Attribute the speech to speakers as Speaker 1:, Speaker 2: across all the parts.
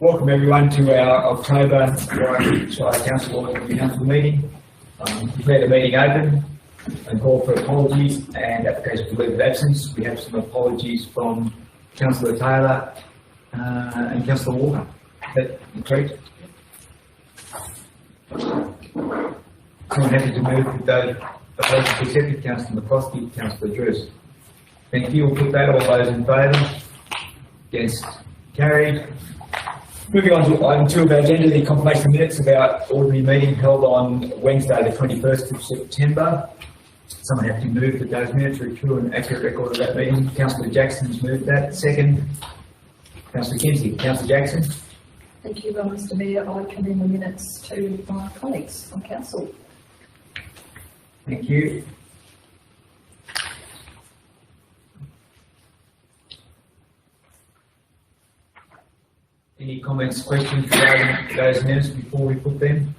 Speaker 1: Welcome everyone to our October Council meeting. Declare the meeting open and call for apologies and application for leave of absence. We have some apologies from Councillor Taylor and Councillor Walker. Is that correct? Someone happy to move with those apologies accepted? Councillor McCloskey, Councillor Drews. Thank you. We'll put that. All those in favour? Against? Carried. Moving on to item 2 of our agenda, the confirmation minutes of our ordinary meeting held on Wednesday the 21st of September. Someone have to move that those minutes are a true and accurate record of that meeting. Councillor Jackson's moved that. Second, Councillor Kinsey. Councillor Jackson.
Speaker 2: Thank you, Mr Mayor. I commend the minutes to my colleagues on council.
Speaker 1: Thank you. Any comments, questions regarding those minutes before we put them?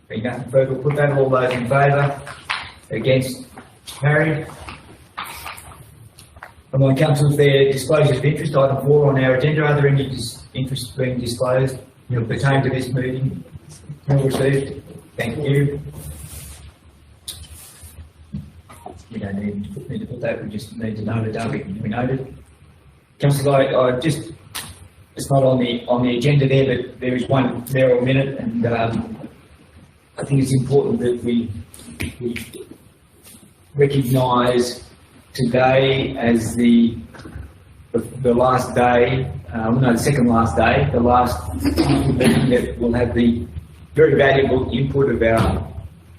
Speaker 1: Being nothing further, we'll put that. All those in favour? Against? Carried. Among councillors, their disclosures of interest, item 4 on our agenda. Are there any interests being disclosed pertain to this meeting? All received. Thank you. We don't need to put that, we just need to note it, don't we? We noted. Councillor, it's not on the agenda there, but there is one mayoral minute, and I think it's important that we recognise today as the last day, the second last day, the last meeting that will have the very valuable input of our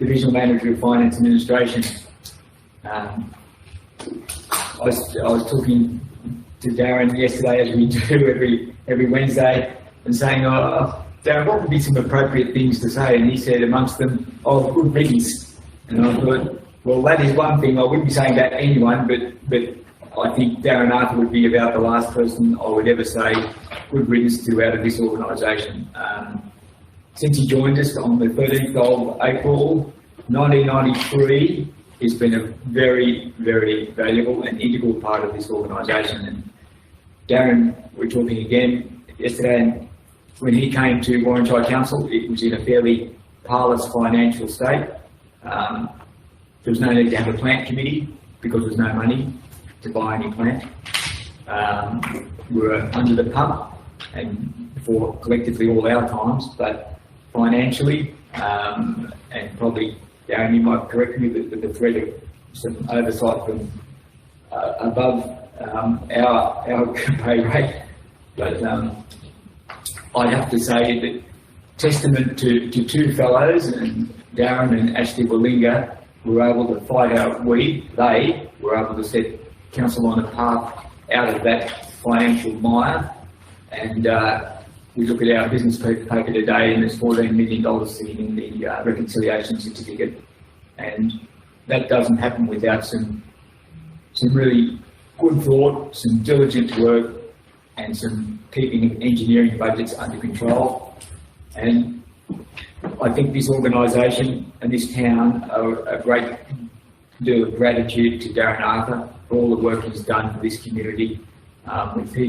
Speaker 1: Divisional Manager of Finance and Administration. I was talking to Darren yesterday, as we do every Wednesday, and saying, Darren, what would be some appropriate things to say? And he said amongst them, good riddance. And I thought, well, that is one thing I wouldn't be saying about anyone, but I think Darren Arthur would be about the last person I would ever say good riddance to out of this organisation. Since he joined us on the 13th of April 1993, he's been a very, very valuable and integral part of this organisation. And Darren, we're talking again yesterday, and when he came to Warrandyte Council, it was in a fairly parlous financial state. There was no need to have a plant committee because there was no money to buy any plant. We were under the pump, and for collectively all our times, but financially, and probably, Darren, you might correct me, but the threat of some oversight from above our pay rate. But I have to say that testament to two fellows, and Darren and Ashley Wallinga, were able to fight they were able to set council on a path out of that financial mire. And we look at our business paper today, and there's $14 million sitting in the reconciliation certificate, and that doesn't happen without some really good thought, some diligent work, and some keeping engineering budgets under control. And I think this organisation and this town are a great deal of gratitude to Darren Arthur for all the work he's done for this community.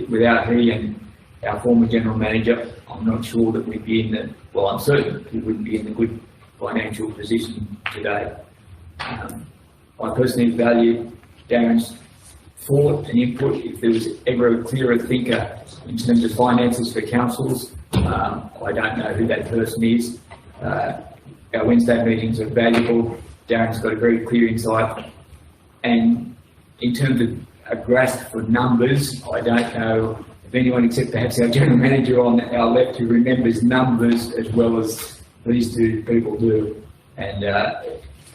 Speaker 1: Without he and our former General Manager, I'm not sure that we'd be I'm certain we wouldn't be in a good financial position today. I personally value Darren's thought and input. If there was ever a clearer thinker in terms of finances for councils, I don't know who that person is. Our Wednesday meetings are valuable. Darren's got a very clear insight, and in terms of a grasp for numbers, I don't know of anyone except perhaps our General Manager on our left who remembers numbers as well as these two people do. And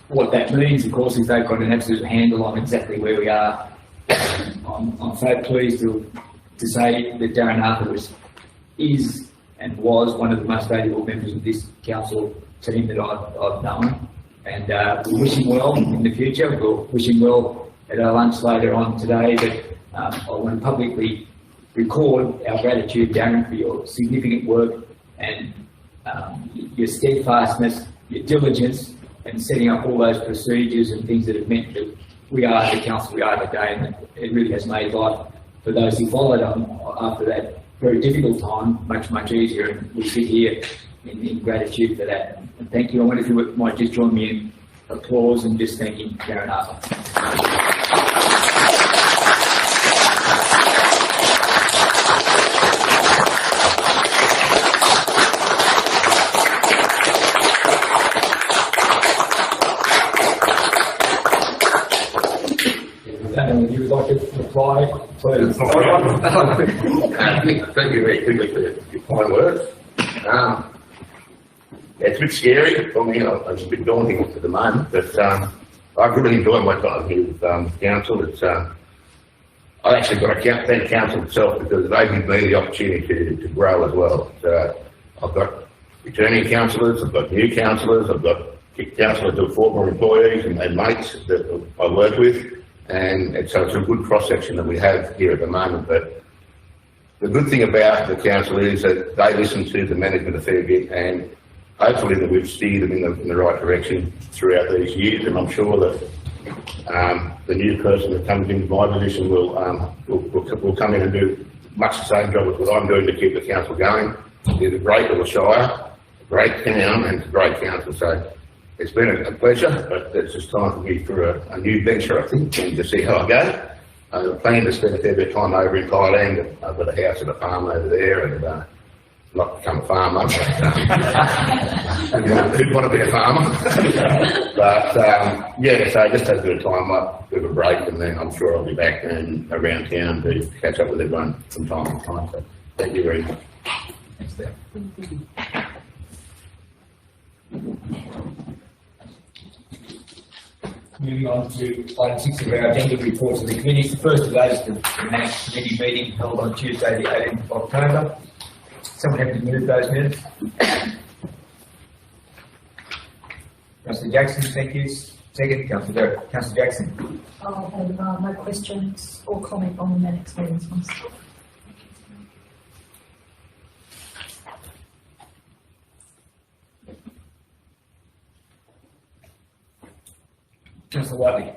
Speaker 1: what that means, of course, is they've got an absolute handle on exactly where we are. I'm so pleased to say that Darren Arthur is and was one of the most valuable members of this council team that I've known. And we wish him well in the future. We'll wish him well at our lunch later on today, but I want to publicly record our gratitude, Darren, for your significant work and your steadfastness, your diligence, and setting up all those procedures and things that have meant that we are the council we are today, and it really has made life for those who followed on after that very difficult time, much easier, and we sit here in gratitude for that. And thank you. I wonder if you might just join me in applause and just thanking Darren Arthur. Would you like to reply, please?
Speaker 3: Thank you very quickly for your kind words. It's a bit scary for me. It's a bit daunting at the moment, but I've really enjoyed my time here with council. I actually got been a council myself because they give me the opportunity to grow as well. I've got returning councillors, I've got new councillors, I've got councillors who are former employees and mates that I work with. And so it's a good cross-section that we have here at the moment. But the good thing about the council is that they listen to the management a fair bit, and hopefully that we've steered them in the right direction throughout these years. And I'm sure that the new person that comes into my position will come in and do much the same job as what I'm doing to keep the council going. It's a great little shire, a great town, and it's a great council. So it's been a pleasure, but it's just time for me for a new venture, I think, and to see how I go. I plan to spend a fair bit of time over in Thailand. I've got a house and a farm over there, and not become a farmer. Who'd want to be a farmer? But yeah, so I just had a bit of time, a bit of a break, and then I'm sure I'll be back and around town to catch up with everyone from time to time. So thank you very much.
Speaker 1: Thanks, Dale. Moving on to item 6 of our agenda, reports of the committees. The first of those is the Management Committee meeting held on Tuesday, the 18th of October. Someone have to move those minutes? Councillor Jackson, thank you. Second, Councillor Jackson.
Speaker 2: I have no questions or comment on the minutes meetings myself.
Speaker 1: Councillor Whiteley.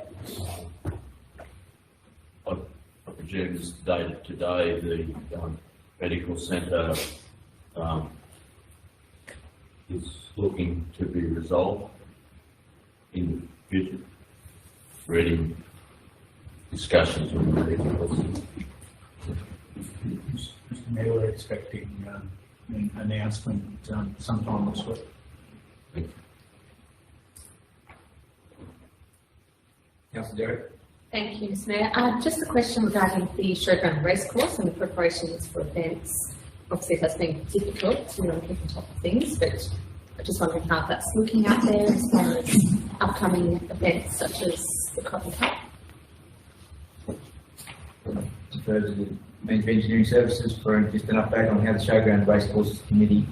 Speaker 4: I presume this dated today, the medical centre is looking to be resolved in the future. Ready discussions on the medical centre.
Speaker 5: Mr. Mayor, we're expecting an announcement sometime this week.
Speaker 4: Thank you.
Speaker 1: Councillor Derrick.
Speaker 6: Thank you, Mr. Mayor. Just a question regarding the Showground Racecourse and the preparations for events. Obviously, it has been difficult to keep on top of things, but I just wondering how that's looking out there as far as upcoming events such as the Cotton Cup.
Speaker 1: Defer to the Management Engineering Services for just an update on how the Showground Racecourse Committee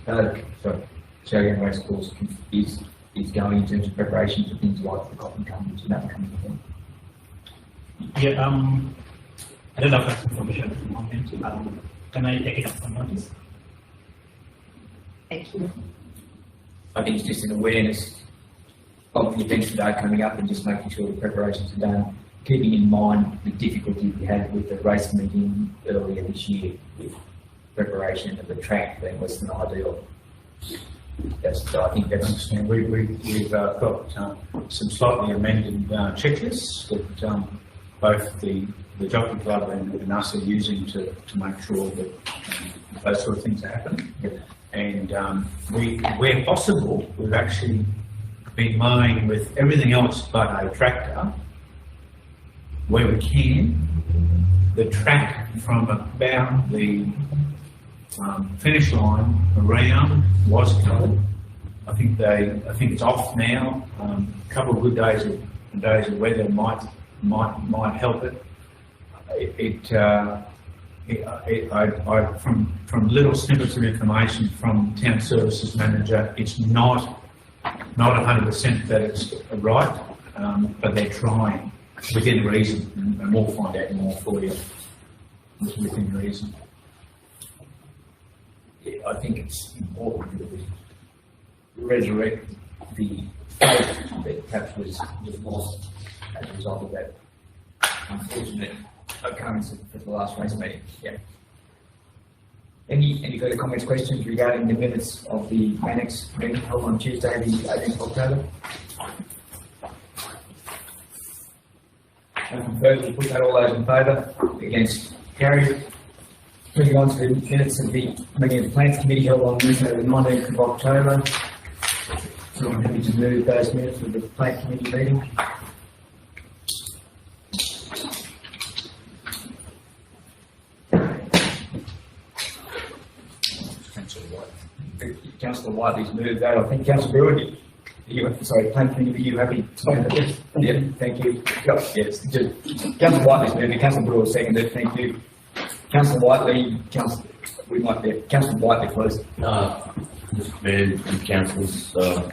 Speaker 1: Showground Racecourse is going in terms of preparation for things like the Cotton Cup, which is an upcoming event.
Speaker 5: Yeah, I don't know if that's information at the moment. Can I take it up on notice?
Speaker 6: Thank you.
Speaker 1: I think it's just an awareness of the events that are coming up and just making sure the preparations are done, keeping in mind the difficulty we had with the race meeting earlier this year with preparation of the track being less than ideal. I think that's
Speaker 5: understand. We've got some slightly amended checklists that both the Jockey Club and us are using to make sure that those sort of things are happening. And where possible, we've actually been mowing with everything else but a tractor where we can. The track from about the finish line around was covered. I think it's off now. A couple of good days of weather might help it. From little snippets of information from Town Services Manager, it's not 100% that it's right, but they're trying within reason, and we'll find out more for you within reason.
Speaker 1: I think it's important that we resurrect the faith that perhaps was lost as a result of that unfortunate occurrence at the last race meeting. Yeah. Any further comments, questions regarding the minutes of the annex meeting held on Tuesday, the 18th of October? Nothing further, we'll put that all those in favour, against carried. Moving on to the minutes of the meeting of the Plans Committee held on Wednesday, the 19th of October. So I'm happy to move those minutes of the Plan Committee meeting. Councillor Whiteley's moved that. I think Councillor Brewer, sorry, Plan Committee, are you happy to say that? Yeah, thank you. Yes, Councillor Whiteley's moved it. Councillor Brewer seconded. Thank you. Councillor Whiteley, Councillor Whiteley, please.
Speaker 4: Mr. Mayor and councillors,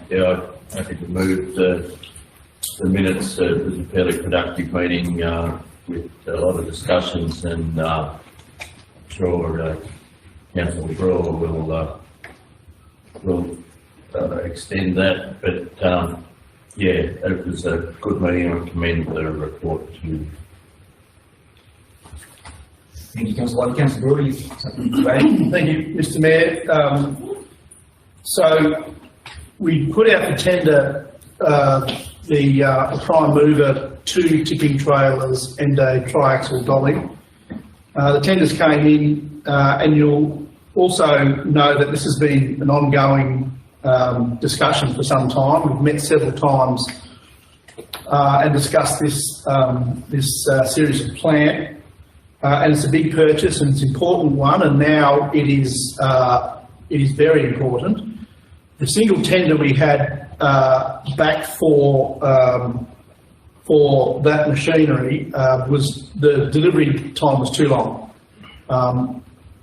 Speaker 4: yeah, I'm happy to move the minutes. It was a fairly productive meeting with a lot of discussions, and I'm sure Councillor Brewer will extend that. But yeah, it was a good meeting. I commend the report to you.
Speaker 1: Thank you, Councillor Whiteley. Councillor Brewer, you something to add?
Speaker 7: Thank you, Mr. Mayor. So we put out for tender the prime mover, 2 tipping trailers and a triaxle dolly. The tenders came in, and you'll also know that this has been an ongoing discussion for some time. We've met several times and discussed this series of plant. And it's a big purchase and it's an important one, and now it is very important. The single tender we had back for that machinery was the delivery time was too long.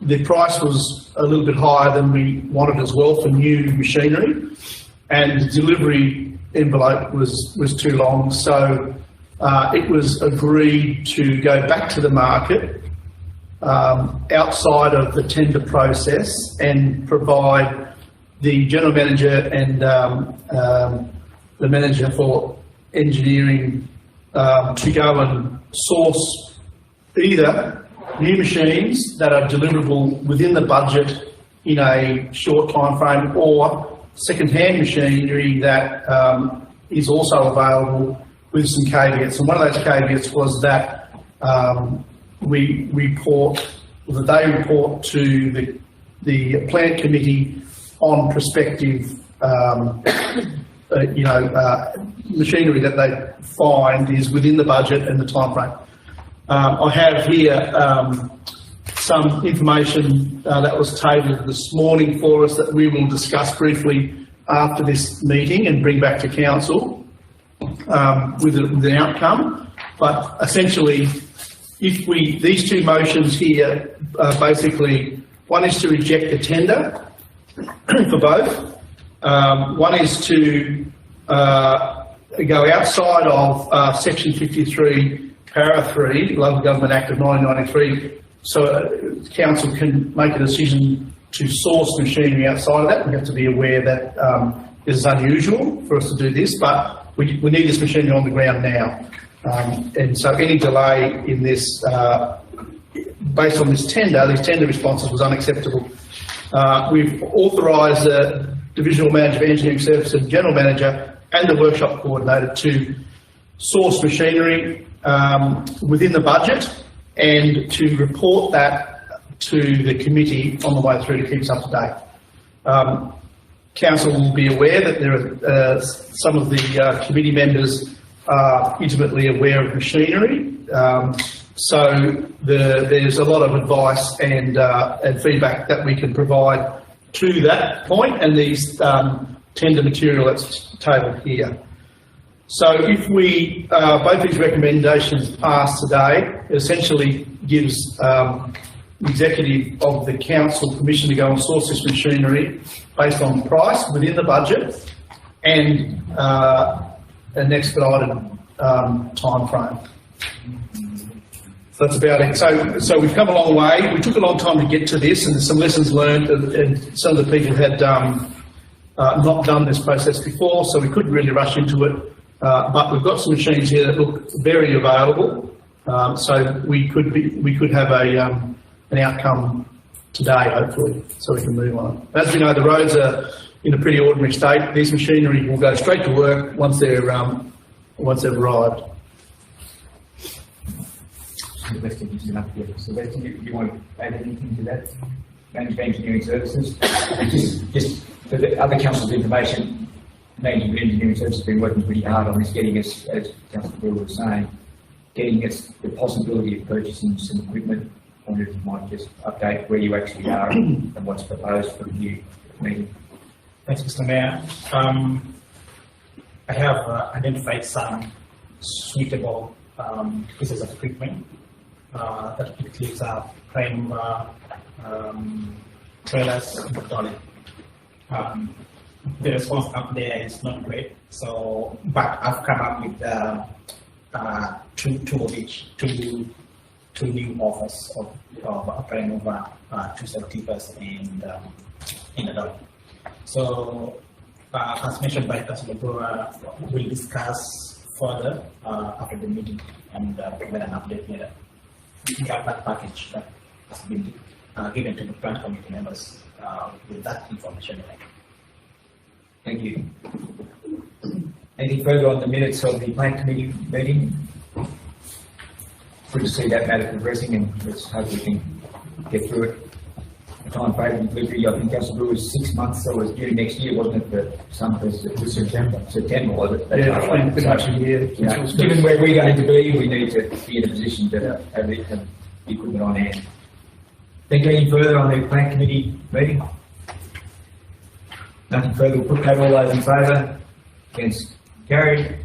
Speaker 7: The price was a little bit higher than we wanted as well for new machinery, and the delivery envelope was too long. So it was agreed to go back to the market outside of the tender process and provide the general manager and the manager for engineering to go and source either new machines that are deliverable within the budget in a short time frame, or second-hand machinery that is also available with some caveats. And one of those caveats was that they report to the plant committee on prospective, machinery that they find is within the budget and the time frame. I have here some information that was tabled this morning for us that we will discuss briefly after this meeting and bring back to council with an outcome. But essentially, if these 2 motions here, basically, one is to reject the tender for both. One is to go outside of Section 53, Para 3, Local Government Act of 1993, so council can make a decision to source machinery outside of that. We have to be aware that this is unusual for us to do this, but we need this machinery on the ground now. And so any delay in this, based on this tender, these tender responses was unacceptable. We've authorised the Divisional Manager of Engineering Services and General Manager and the Workshop Coordinator to source machinery within the budget and to report that to the committee on the way through to keep us up to date. Council will be aware that there are some of the committee members are intimately aware of machinery, so there's a lot of advice and feedback that we can provide to that point, and these tender material that's tabled here. So if we both these recommendations pass today, it essentially gives the executive of the council permission to go and source this machinery based on price within the budget and an expedited time frame. So that's about it. So we've come a long way. We took a long time to get to this, and there's some lessons learned, and some of the people had not done this process before, so we couldn't really rush into it. But we've got some machines here that look very available, So we could have an outcome today, hopefully, so we can move on. As we know, the roads are in a pretty ordinary state. These machinery will go straight to work once they've arrived.
Speaker 1: Sylvester, you want to add anything to that? Management Engineering Services. Just for the other council's information, Management Engineering Services have been working pretty hard on this, getting us, as Councillor Brewer was saying, getting us the possibility of purchasing some equipment. I wonder if you might just update where you actually are and what's proposed for the new meeting.
Speaker 5: Thanks, Mr. Mayor. I have identified some suitable pieces of equipment that includes frame trailers and dolly. The response up there is not great, so but I've come up with two of each, two new offers of a frame over 270 and in a dolly. So, as mentioned by Councillor Brewer, we'll discuss further after the meeting and provide an update later. We have that package that has been given to the plant committee members with that information.
Speaker 1: Thank you. Anything further on the minutes of the plant committee meeting? Good to see that matter progressing, and let's hope we can get through it. The time frame, I think Councillor Brewer was 6 months, so it was due next year, wasn't it, for some person? It was September, was it?
Speaker 7: Yeah, it's been pretty much a year.
Speaker 1: Given where we're going to be, we need to be in a position to have the equipment on hand. Think any further on the plant committee meeting? Nothing further, we'll put all those in favour. Against? Carried.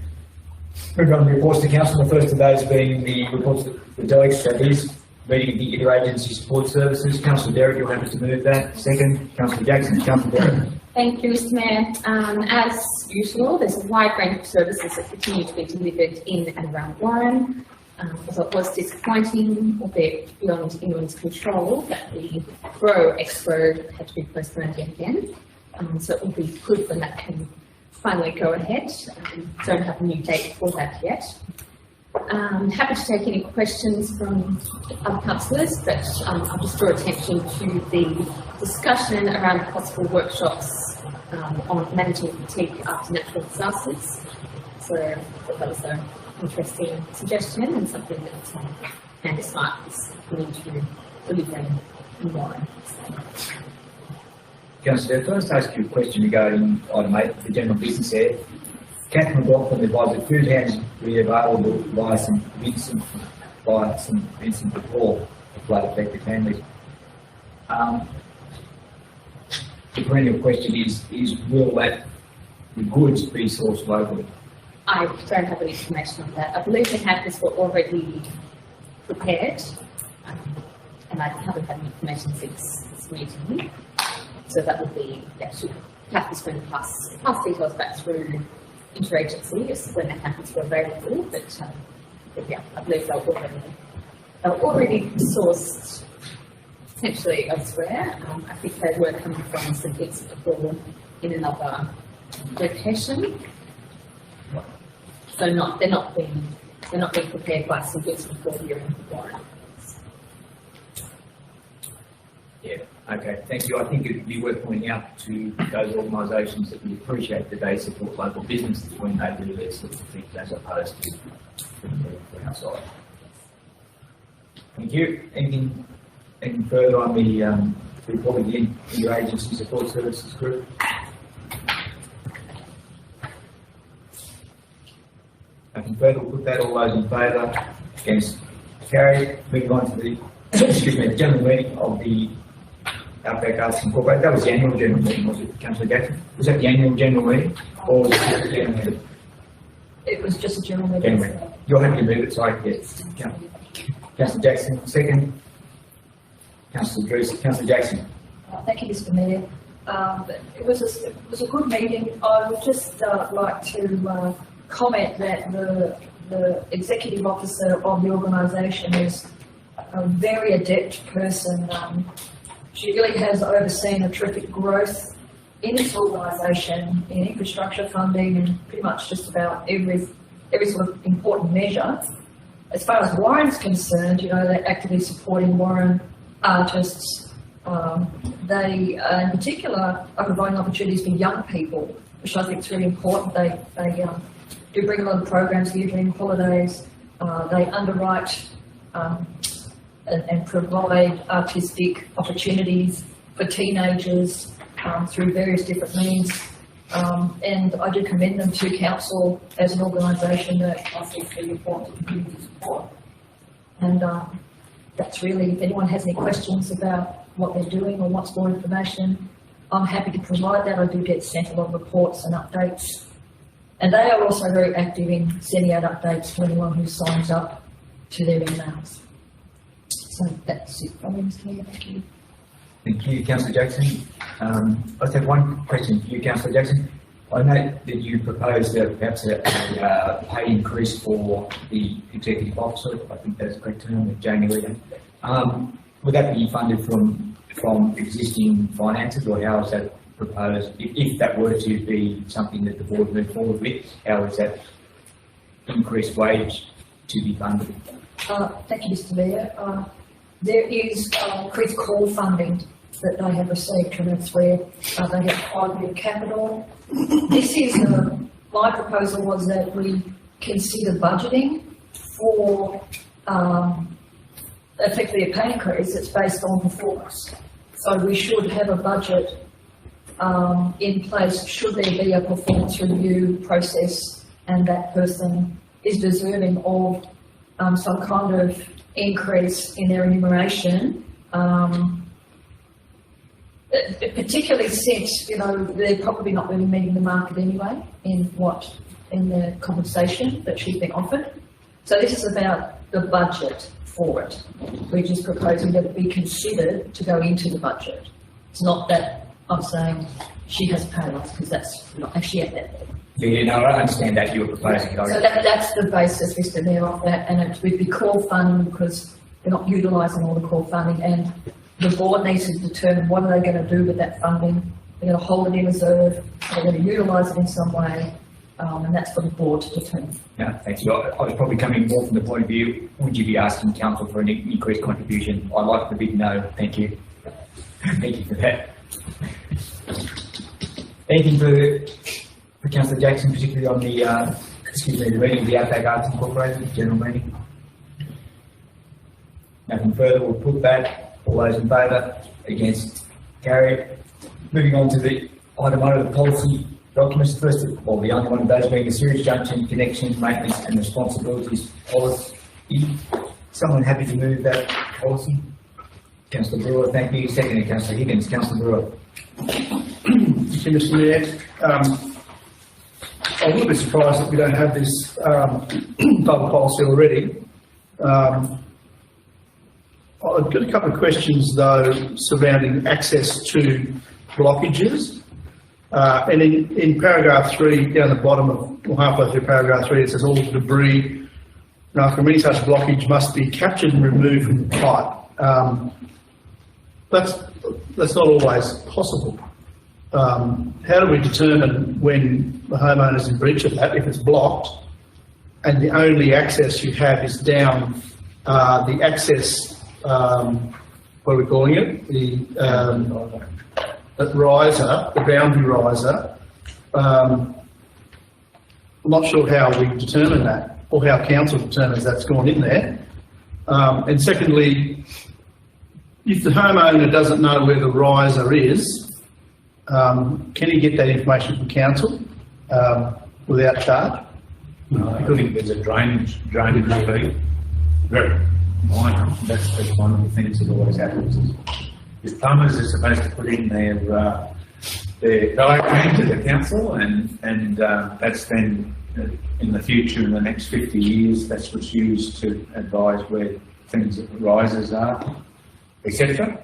Speaker 1: Moving on to reports to council, the first of those being the reports to the delegates, that is, meeting of the interagency support services. Councillor Derrick, you'll have to move that. Second, Councillor Jackson. Councillor Derrick.
Speaker 6: Thank you, Mr. Mayor. As usual, there's a wide range of services that continue to be delivered in and around Warren. So it was disappointing, albeit beyond anyone's control, that the Grow Expo had to be postponed yet again. So it will be good when that can finally go ahead. Don't have a new date for that yet. Happy to take any questions from other councillors, but I'll just draw attention to the discussion around possible workshops on managing fatigue after natural disasters. So I thought that was an interesting suggestion and something that Andy Smart is willing to deliver in Warren.
Speaker 1: Councillor, can I just ask you a question regarding item 8, the general business area? Catherine McLaughlin advised that food hands will be available by some Vincent de Paul for flood affected families. The perennial question is will that the goods be sourced locally?
Speaker 6: I don't have any information on that. I believe the hampers were already prepared, and I haven't had any information since this meeting. So that would be, should have to spend pass details back through interagency just when the hampers were available, but yeah, I believe they were already sourced potentially elsewhere. I think they were coming from St Vincent de Paul in another location. So they're not being prepared by St Vincent de Paul here in Warren.
Speaker 1: Yeah, okay, thank you. I think it would be worth pointing out to those organisations that we appreciate that they support local businesses when they do these sorts of things as opposed to from outside. Thank you. Anything further on the report of the interagency support services group? Nothing further, we'll put that. All those in favour? Against? Carried. Moving on to the the general meeting of the Outback Arts Incorporated. That was the annual general meeting, was it, Councillor Jackson? Was that the annual general meeting? Or was it just the general meeting?
Speaker 2: It was just a general meeting.
Speaker 1: General meeting. You're happy to move it, sorry, yes. Councillor Jackson, second. Councillor Drees, Councillor Jackson.
Speaker 2: Thank you, Mr. Mayor. It was a good meeting. I would just like to comment that the executive officer of the organisation is a very adept person. She really has overseen a terrific growth in this organisation in infrastructure funding and pretty much just about every sort of important measure. as far as Warren's concerned, you know, they're actively supporting Warren artists. They, in particular, are providing opportunities for young people, which I think is really important. They do bring a lot of programs here during holidays. They underwrite and provide artistic opportunities for teenagers through various different means. And I do commend them to council as an organisation that I think is really important to community support. And that's really, if anyone has any questions about what they're doing or wants more information, I'm happy to provide that. I do get sent a lot of reports and updates. And they are also very active in sending out updates to anyone who signs up to their emails. So that's it from me, Mr. Mayor. Thank you.
Speaker 1: Thank you, Councillor Jackson. I just have one question for you, Councillor Jackson. I note that you proposed perhaps a pay increase for the executive officer. I think that's the correct term, with Jamie Leader. Would that be funded from existing finances, or how is that proposed? If that were to be something that the board moved forward with, how is that increased wage to be funded?
Speaker 2: Thank you, Mr. Mayor. There is increased call funding that they have received, and that's where they have quite a bit of capital. This is, my proposal was that we consider budgeting for effectively a pay increase that's based on performance. So we should have a budget in place should there be a performance review process and that person is deserving of some kind of increase in their remuneration, particularly since, you know, they're probably not really meeting the market anyway in the compensation that she's been offered. So this is about the budget for it. We're just proposing that it be considered to go into the budget. It's not that I'm saying she has to pay us, because that's not actually at that level.
Speaker 1: Yeah, no, I understand that you were proposing.
Speaker 2: So that's the basis, Mr. Mayor, of that, and it would be core funding because they're not utilising all the core funding, and the board needs to determine what are they going to do with that funding. They're going to hold it in reserve, they're going to utilise it in some way, and that's for the board to determine.
Speaker 1: Yeah, thank you. I was probably coming more from the point of view, would you be asking council for an increased contribution? I like the big no, thank you. Thank you for that. Anything for Councillor Jackson, particularly on the, the meeting of the Outback Arts Incorporated, general meeting? Nothing further, we'll put that. All those in favour? Against? Carried. Moving on to the item 1 of the policy documents. First, well, the only one of those being the Sewage Junction Connection Maintenance and Responsibilities Policy. Someone happy to move that policy? Councillor Brewer, thank you. Seconded, Councillor Higgins. Councillor Brewer.
Speaker 7: Thank you, Mr. Mayor. I'm a little bit surprised that we don't have this public policy already. I've got a couple of questions though surrounding access to blockages. And in paragraph 3, down the bottom of, or halfway through paragraph 3, it says all debris after any such blockage must be captured and removed from the pipe. That's not always possible. How do we determine when the homeowner's in breach of that, if it's blocked and the only access you have is down the access, what are we calling it? The riser, the boundary riser. I'm not sure how we determine that or how council determines that's gone in there. And secondly, if the homeowner doesn't know where the riser is, can he get that information from council without charge?
Speaker 5: No, I think there's a drainage fee. Very minor. That's one of the things that always happens. Is plumbers are supposed to put in their diagram to the council, and that's then in the future, in the next 50 years, that's what's used to advise where things risers are, etc.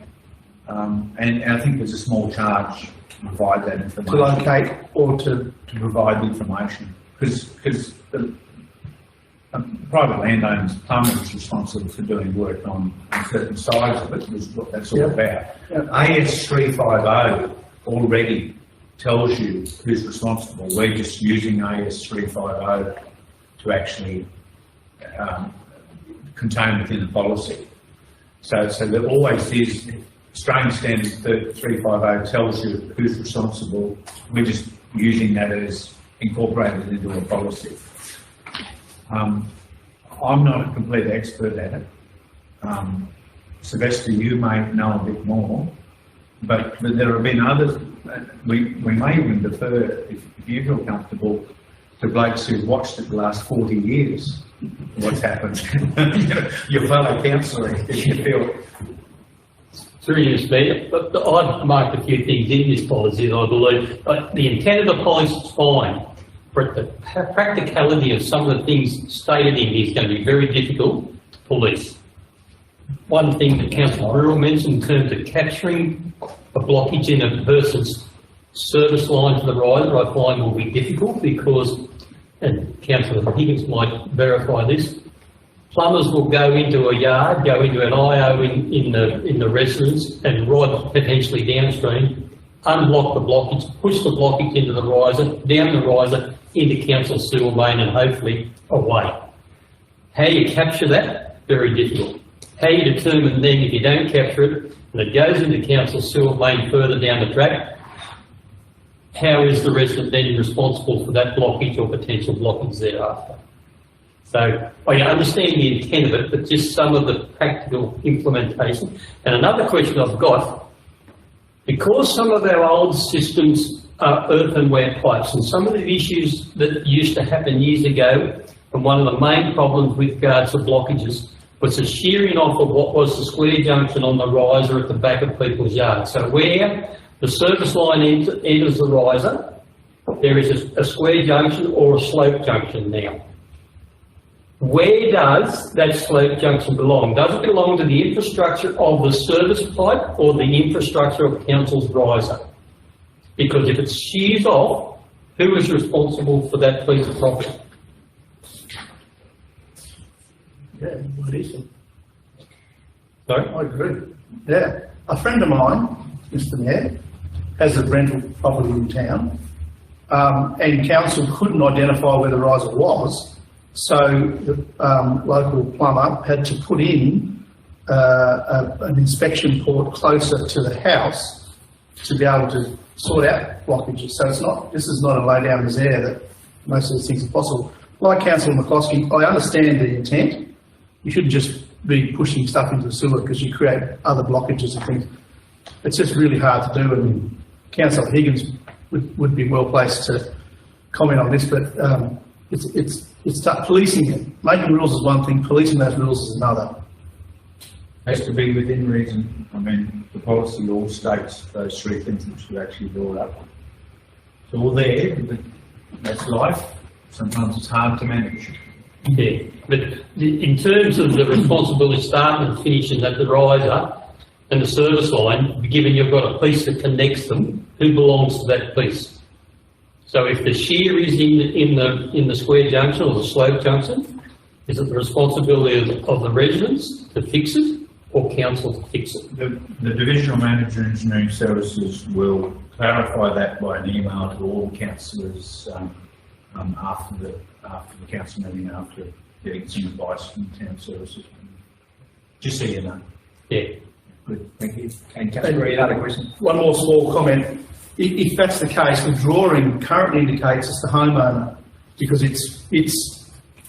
Speaker 5: And I think there's a small charge to provide that information.
Speaker 7: To locate or to
Speaker 5: provide the information, because the private landowners, plumber is responsible for doing work on certain sides of it, is what that's all about.
Speaker 7: Yep.
Speaker 5: AS 350 already tells you who's responsible. We're just using AS 350 to actually contained within the policy. So there always is, Australian Standard 350 tells you who's responsible. We're just using that as incorporated into a policy. I'm not a complete expert at it. Sylvester, you may know a bit more, but there have been others. We may even defer, if you feel comfortable, to blokes who've watched it the last 40 years, what's happened. Your fellow councillor, if you feel.
Speaker 8: Through you, Mayor, but I've marked a few things in this policy that I believe, but the intent of the policy is fine, but the practicality of some of the things stated in here is going to be very difficult to police. One thing that Councillor Burrell mentioned in terms of capturing a blockage in a person's service line to the riser, I find will be difficult because, and Councillor Higgins might verify this, plumbers will go into a yard, go into an IO in the residence and rod potentially downstream, unblock the blockage, push the blockage into the riser, down the riser, into council sewer main and hopefully away. How you capture that? Very difficult. How you determine then if you don't capture it and it goes into council sewer main further down the track, how is the resident then responsible for that blockage or potential blockage thereafter? So I understand the intent of it, but just some of the practical implementation. And another question I've got, because some of our old systems are earthenware pipes, and some of the issues that used to happen years ago, and one of the main problems with regards to blockages was the shearing off of what was the square junction on the riser at the back of people's yards. So where the service line enters the riser, there is a square junction or a slope junction now. Where does that slope junction belong? Does it belong to the infrastructure of the service pipe or the infrastructure of council's riser? Because if it shears off, who is responsible for that piece of property?
Speaker 7: Yeah, what is it?
Speaker 8: Sorry?
Speaker 7: I agree. Yeah. A friend of mine, Mr. Mayor, has a rental property in town, and council couldn't identify where the riser was, so the local plumber had to put in an inspection port closer to the house to be able to sort out blockages. So it's not, this is not a lay down misère that most of these things are possible. Like Councillor McCloskey, I understand the intent. You shouldn't just be pushing stuff into the sewer because you create other blockages and things. It's just really hard to do, and Councillor Higgins would be well placed to comment on this, but it's tough. Policing it. Making rules is one thing, policing those rules is another.
Speaker 5: Has to be within reason. I mean, the policy all states those three things which you actually brought up. It's all there, but that's life. Sometimes it's hard to manage.
Speaker 8: Yeah, but in terms of the responsibility starting and finishing at the riser and the service line, given you've got a piece that connects them, who belongs to that piece? So if the shear is in the square junction or the slope junction, is it the responsibility of the residents to fix it or council to fix it?
Speaker 5: The Divisional Manager of Engineering Services will clarify that by an email to all councillors after the council meeting, after getting some advice from town services. Just so you know.
Speaker 8: Yeah.
Speaker 5: Good, thank you. And Councillor, any other question?
Speaker 7: One more small comment. If that's the case, the drawing currently indicates it's the homeowner, because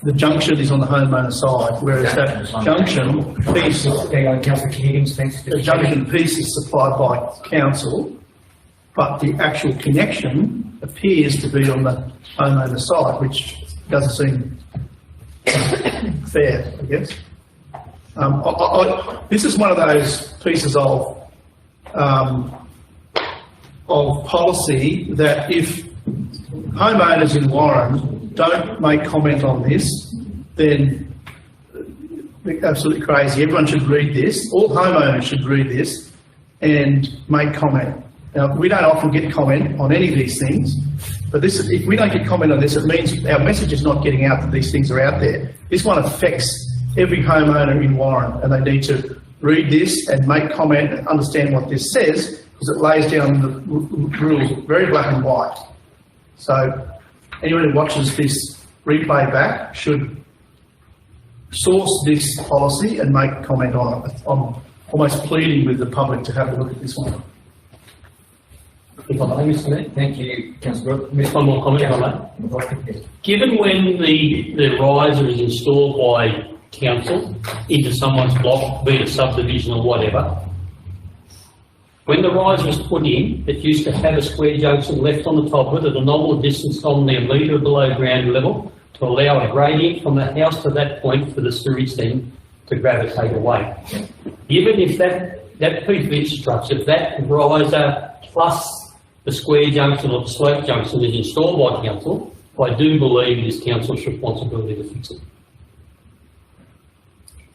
Speaker 7: the junction is on the homeowner side, whereas that junction piece,
Speaker 1: Councillor Higgins, thanks.
Speaker 7: the junction piece is supplied by council, but the actual connection appears to be on the homeowner side, which doesn't seem fair, I guess. This is one of those pieces of policy that if homeowners in Warren don't make comment on this, then they're absolutely crazy. Everyone should read this. All homeowners should read this and make comment. Now, we don't often get comment on any of these things, but if we don't get comment on this, it means our message is not getting out that these things are out there. This one affects every homeowner in Warren, and they need to read this and make comment and understand what this says, because it lays down the rules very black and white. So anyone who watches this replay back should source this policy and make a comment on it. I'm almost pleading with the public to have a look at this one.
Speaker 8: If I may, Mr. Mayor.
Speaker 1: Thank you, councillor Brooke.
Speaker 8: One more comment, if I may.
Speaker 1: Yes.
Speaker 8: Given when the riser is installed by council into someone's block, be it a subdivision or whatever, when the riser was put in, it used to have a square junction left on the top of it at a nominal distance on the metre below ground level to allow a gradient from the house to that point for the sewage then to gravitate away. Given if that piece of infrastructure, if that riser plus the square junction or the slope junction is installed by council, I do believe it is council's responsibility to fix it.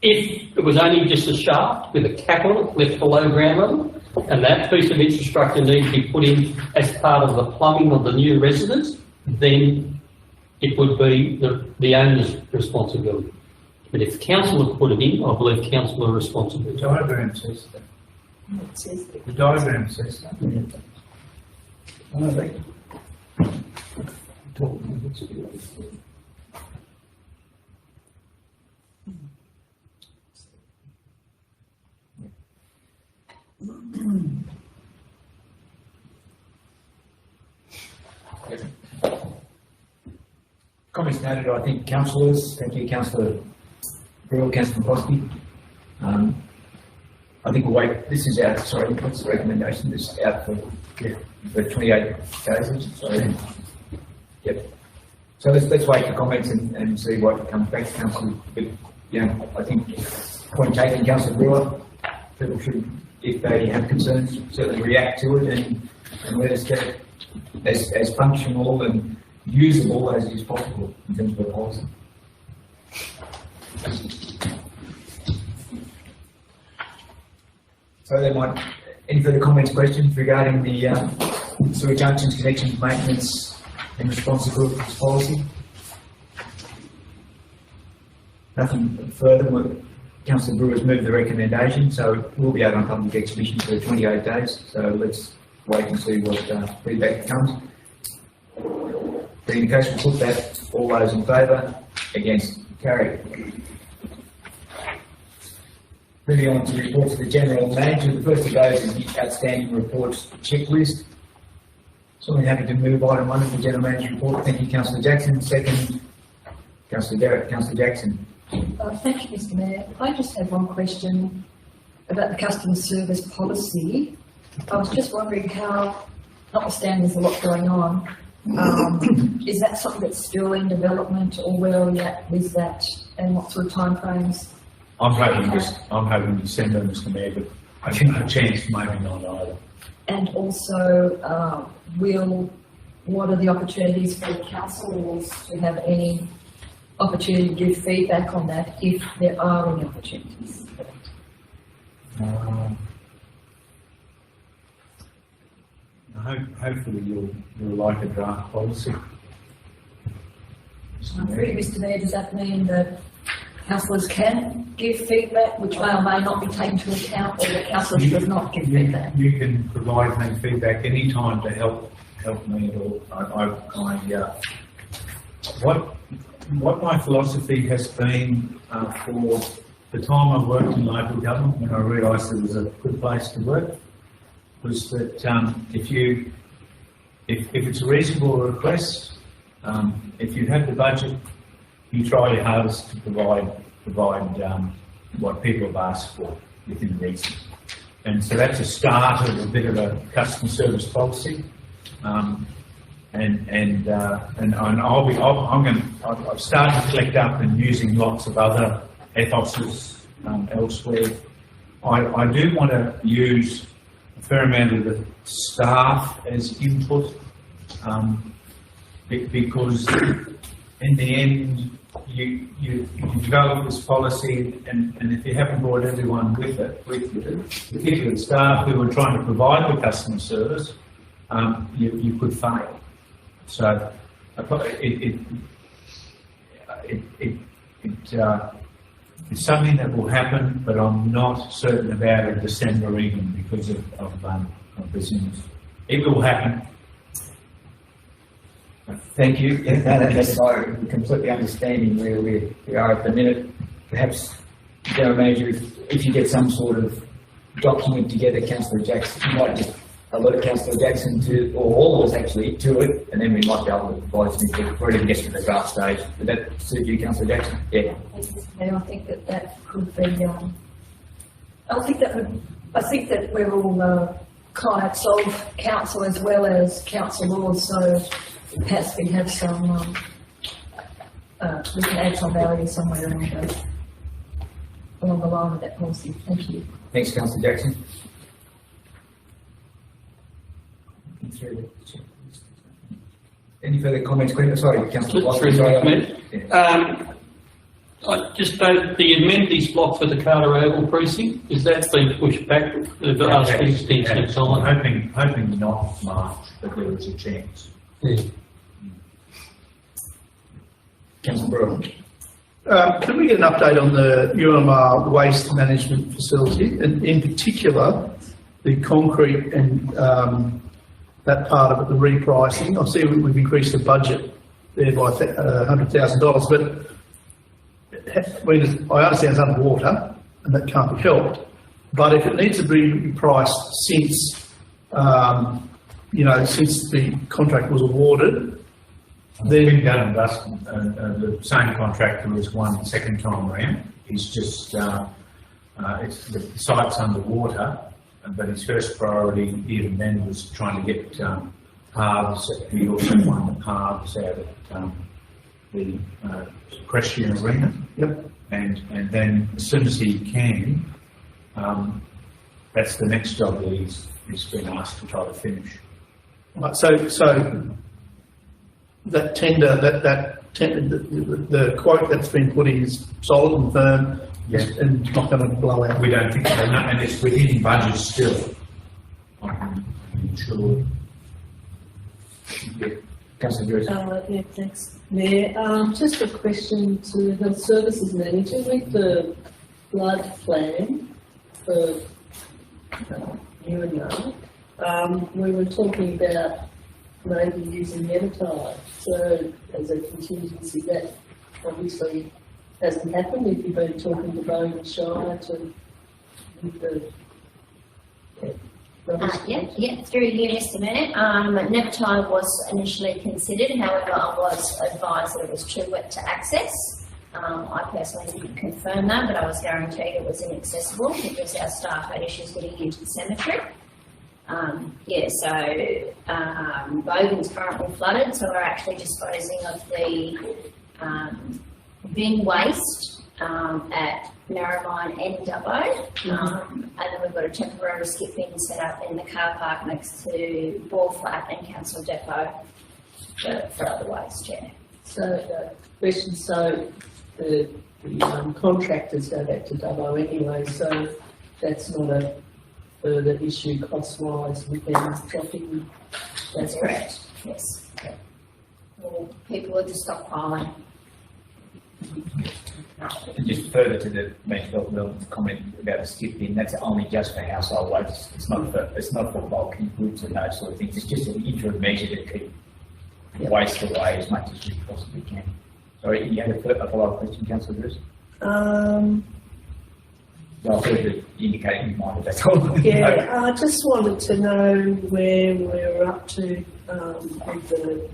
Speaker 8: If it was only just a shaft with a cap on it left below ground level, and that piece of infrastructure needs to be put in as part of the plumbing of the new residence, then it would be the owner's responsibility. But if council have put it in, I believe council are responsible.
Speaker 5: The diagram says that.
Speaker 2: It says that.
Speaker 5: The diagram says that.
Speaker 1: Comments noted, I think councillors, thank you councillor Brill, councillor Bosky. I think we'll wait, this is out, sorry, what's the recommendation, this is out for 28 days, sorry. Yep. So let's wait for comments and see what comes back to council, but, you know, I think point taken, councillor Brewer, people should, if they have concerns, certainly react to it and let us get it as functional and usable as is possible in terms of the policy. So there might, any further comments, questions regarding the sewer junctions, connections, maintenance and responsibilities policy? Nothing further. Councillor Brewer's moved the recommendation, so we'll be out on public exhibition for 28 days. So let's wait and see what feedback comes. Being the case, we'll put that. All those in favour? Against? Carried. Moving on to reports of the General Manager. The first of those is the outstanding reports checklist. So I'm happy to move item 1 of the General Manager report. Thank you, Councillor Jackson. Second, Councillor Garrett. Councillor Jackson.
Speaker 2: Thank you, Mr. Mayor. I just have one question about the customer service policy. I was just wondering how, notwithstanding there's a lot going on, is that something that's still in development, or where are we at with that, and what sort of timeframes?
Speaker 5: I'm hoping December, Mr. Mayor, but I think the chance maybe not either.
Speaker 2: And also, what are the opportunities for councils to have any opportunity to give feedback on that, if there are any opportunities?
Speaker 5: Hopefully you'll like a draft policy.
Speaker 2: Really, Mr. Mayor, does that mean that councillors can give feedback, which may or may not be taken into account, or that councillors should not give feedback?
Speaker 5: You can provide me feedback any time to help me at all. What my philosophy has been for the time I worked in local government, when I realised it was a good place to work, was that if it's a reasonable request, if you have the budget, you try your hardest to provide what people have asked for within reason. And so that's a start of a bit of a customer service policy. I've started to collect up and using lots of other ethoses elsewhere. I do want to use a fair amount of the staff as input, because in the end you develop this policy, and if you haven't brought everyone with you, particularly the staff who are trying to provide the customer service, you could fail. So it's something that will happen, but I'm not certain about it December even because of business. It will happen.
Speaker 1: Thank you. Yeah, that's I completely understanding where we are at the minute. perhaps, General Manager, if you get some sort of document together, Councillor Jackson, you might just alert Councillor Jackson to, or all of us actually, to it, and then we might be able to provide some input before it even gets to the draft stage. Would that suit you, Councillor Jackson? Yeah.
Speaker 2: And I think that could be, I think that we're all clients of council as well as councillors, so perhaps we have some, we can add some value somewhere along the line of that policy. Thank you.
Speaker 1: Thanks, Councillor Jackson. Any further comments, questions? Sorry, Councillor Watson.
Speaker 8: I just note the amenities block for the Carter Oval precinct, is that been pushed back the last extension of time?
Speaker 5: Hoping not March, but there is a chance.
Speaker 8: Yeah.
Speaker 1: Councillor Brewer.
Speaker 7: Can we get an update on the UMR waste management facility, and in particular, the concrete and that part of it, the repricing? I see we've increased the budget there by $100,000, but I understand it's underwater and that can't be helped. But if it needs to be repriced since, since the contract was awarded,
Speaker 5: They've been done and dusted, the same contractor has won the second time around. He's just, the site's underwater, but his first priority even then was trying to get paths. He also won the paths out at the Equestrian Arena.
Speaker 7: Yep.
Speaker 5: And then as soon as he can, that's the next job that he's been asked to try to finish.
Speaker 7: Right, so that tender, the quote that's been put in is solid and firm,
Speaker 5: Yes.
Speaker 7: and not going to blow out.
Speaker 5: We don't think so, no, and it's within budget still. I'm sure. Yeah. Councillor Joyce.
Speaker 9: Yeah, thanks, Mayor. Just a question to the services manager. With the flood plan for UNR, we were talking about maybe using Nematide, so as a contingency. That obviously hasn't happened. If you've been talking to Bowen Shire to with the
Speaker 10: through you, Mr. Mayor. Nematide was initially considered, however, I was advised that it was too wet to access. I personally didn't confirm that, but I was guaranteed it was inaccessible because our staff had issues getting into the cemetery. Bogan's currently flooded, so we're actually disposing of the bin waste at Narromine and Dubbo, and then we've got a temporary skip bin set up in the car park next to Ball Flat and Council Depot for other waste, yeah.
Speaker 9: So the contractors go back to Dubbo anyway, so that's not a further issue cost-wise with them dropping.
Speaker 10: That's correct, yes. Well, people are just stockpiling.
Speaker 1: And just further to the mental health comment about the skip bin, that's only just for household waste. It's not for bulky goods and those sort of things. It's just an interim measure to keep waste away as much as we possibly can. Sorry, you had a follow-up question, Councillor Bruce?
Speaker 9: Um,
Speaker 1: Well, I thought you indicated you might have, that's all.
Speaker 9: Yeah, I just wanted to know where we're up to with the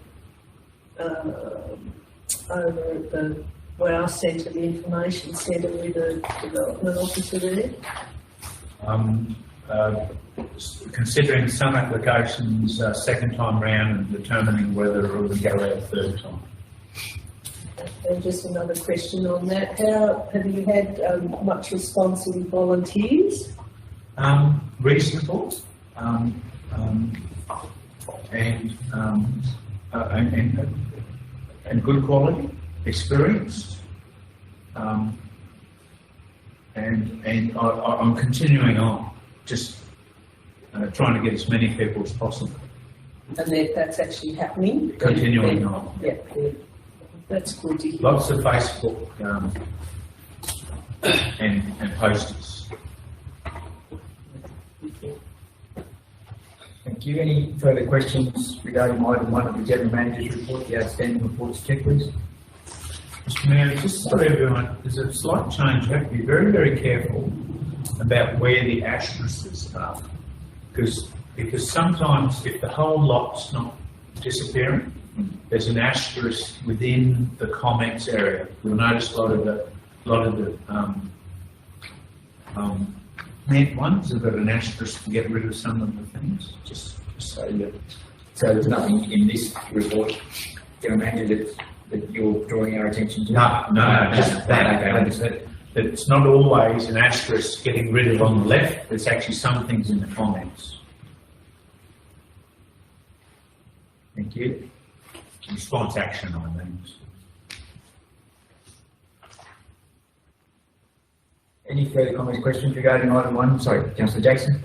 Speaker 9: over at the Wow Centre, the information centre with the development officer there.
Speaker 5: Considering some applications second time round and determining whether it will go out third time.
Speaker 9: And just another question on that. How have you had much response in volunteers?
Speaker 5: Reasonable, and good quality, experienced, and I'm continuing on, just trying to get as many people as possible.
Speaker 9: And that's actually happening?
Speaker 5: Continuing on.
Speaker 9: Yeah, good. That's good to hear.
Speaker 5: Lots of Facebook and posters.
Speaker 1: Thank you. Any further questions regarding item 1 of the General Manager's report, the outstanding reports checklist?
Speaker 5: Mr Mayor, just for everyone, there's a slight change. You have to be very, very careful about where the asterisks are. Because sometimes if the whole lot's not disappearing, there's an asterisk within the comments area. You'll notice a lot of the meant ones have got an asterisk to get rid of some of the things. Just so you.
Speaker 1: So there's nothing in this report, General Manager, that you're drawing our attention to?
Speaker 5: No, just that it's not always an asterisk getting rid of on the left. There's actually some things in the comments.
Speaker 1: Thank you.
Speaker 5: Response action on things.
Speaker 1: Any further comments, questions regarding item 1? Sorry, Councillor Jackson.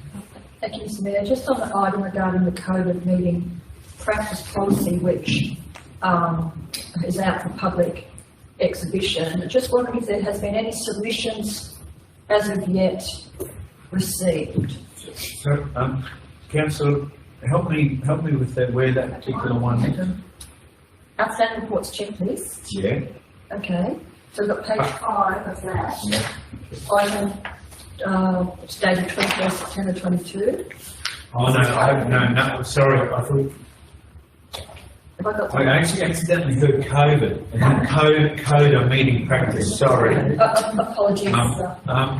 Speaker 2: Thank you, Mr Mayor. Just on the item regarding the COVID meeting practice policy, which is out for public exhibition, just wondering if there has been any submissions as of yet received.
Speaker 5: So, Councillor, help me with that, where that particular one is.
Speaker 2: Outstanding reports checklist.
Speaker 5: Yeah.
Speaker 2: Okay. So we've got page 5 of that.
Speaker 5: Yeah.
Speaker 2: Item it's dated 21st September 22.
Speaker 5: Oh no, sorry, I thought.
Speaker 2: Have I got
Speaker 5: I actually accidentally heard COVID, and code a meeting practice, sorry.
Speaker 2: apologies.
Speaker 5: I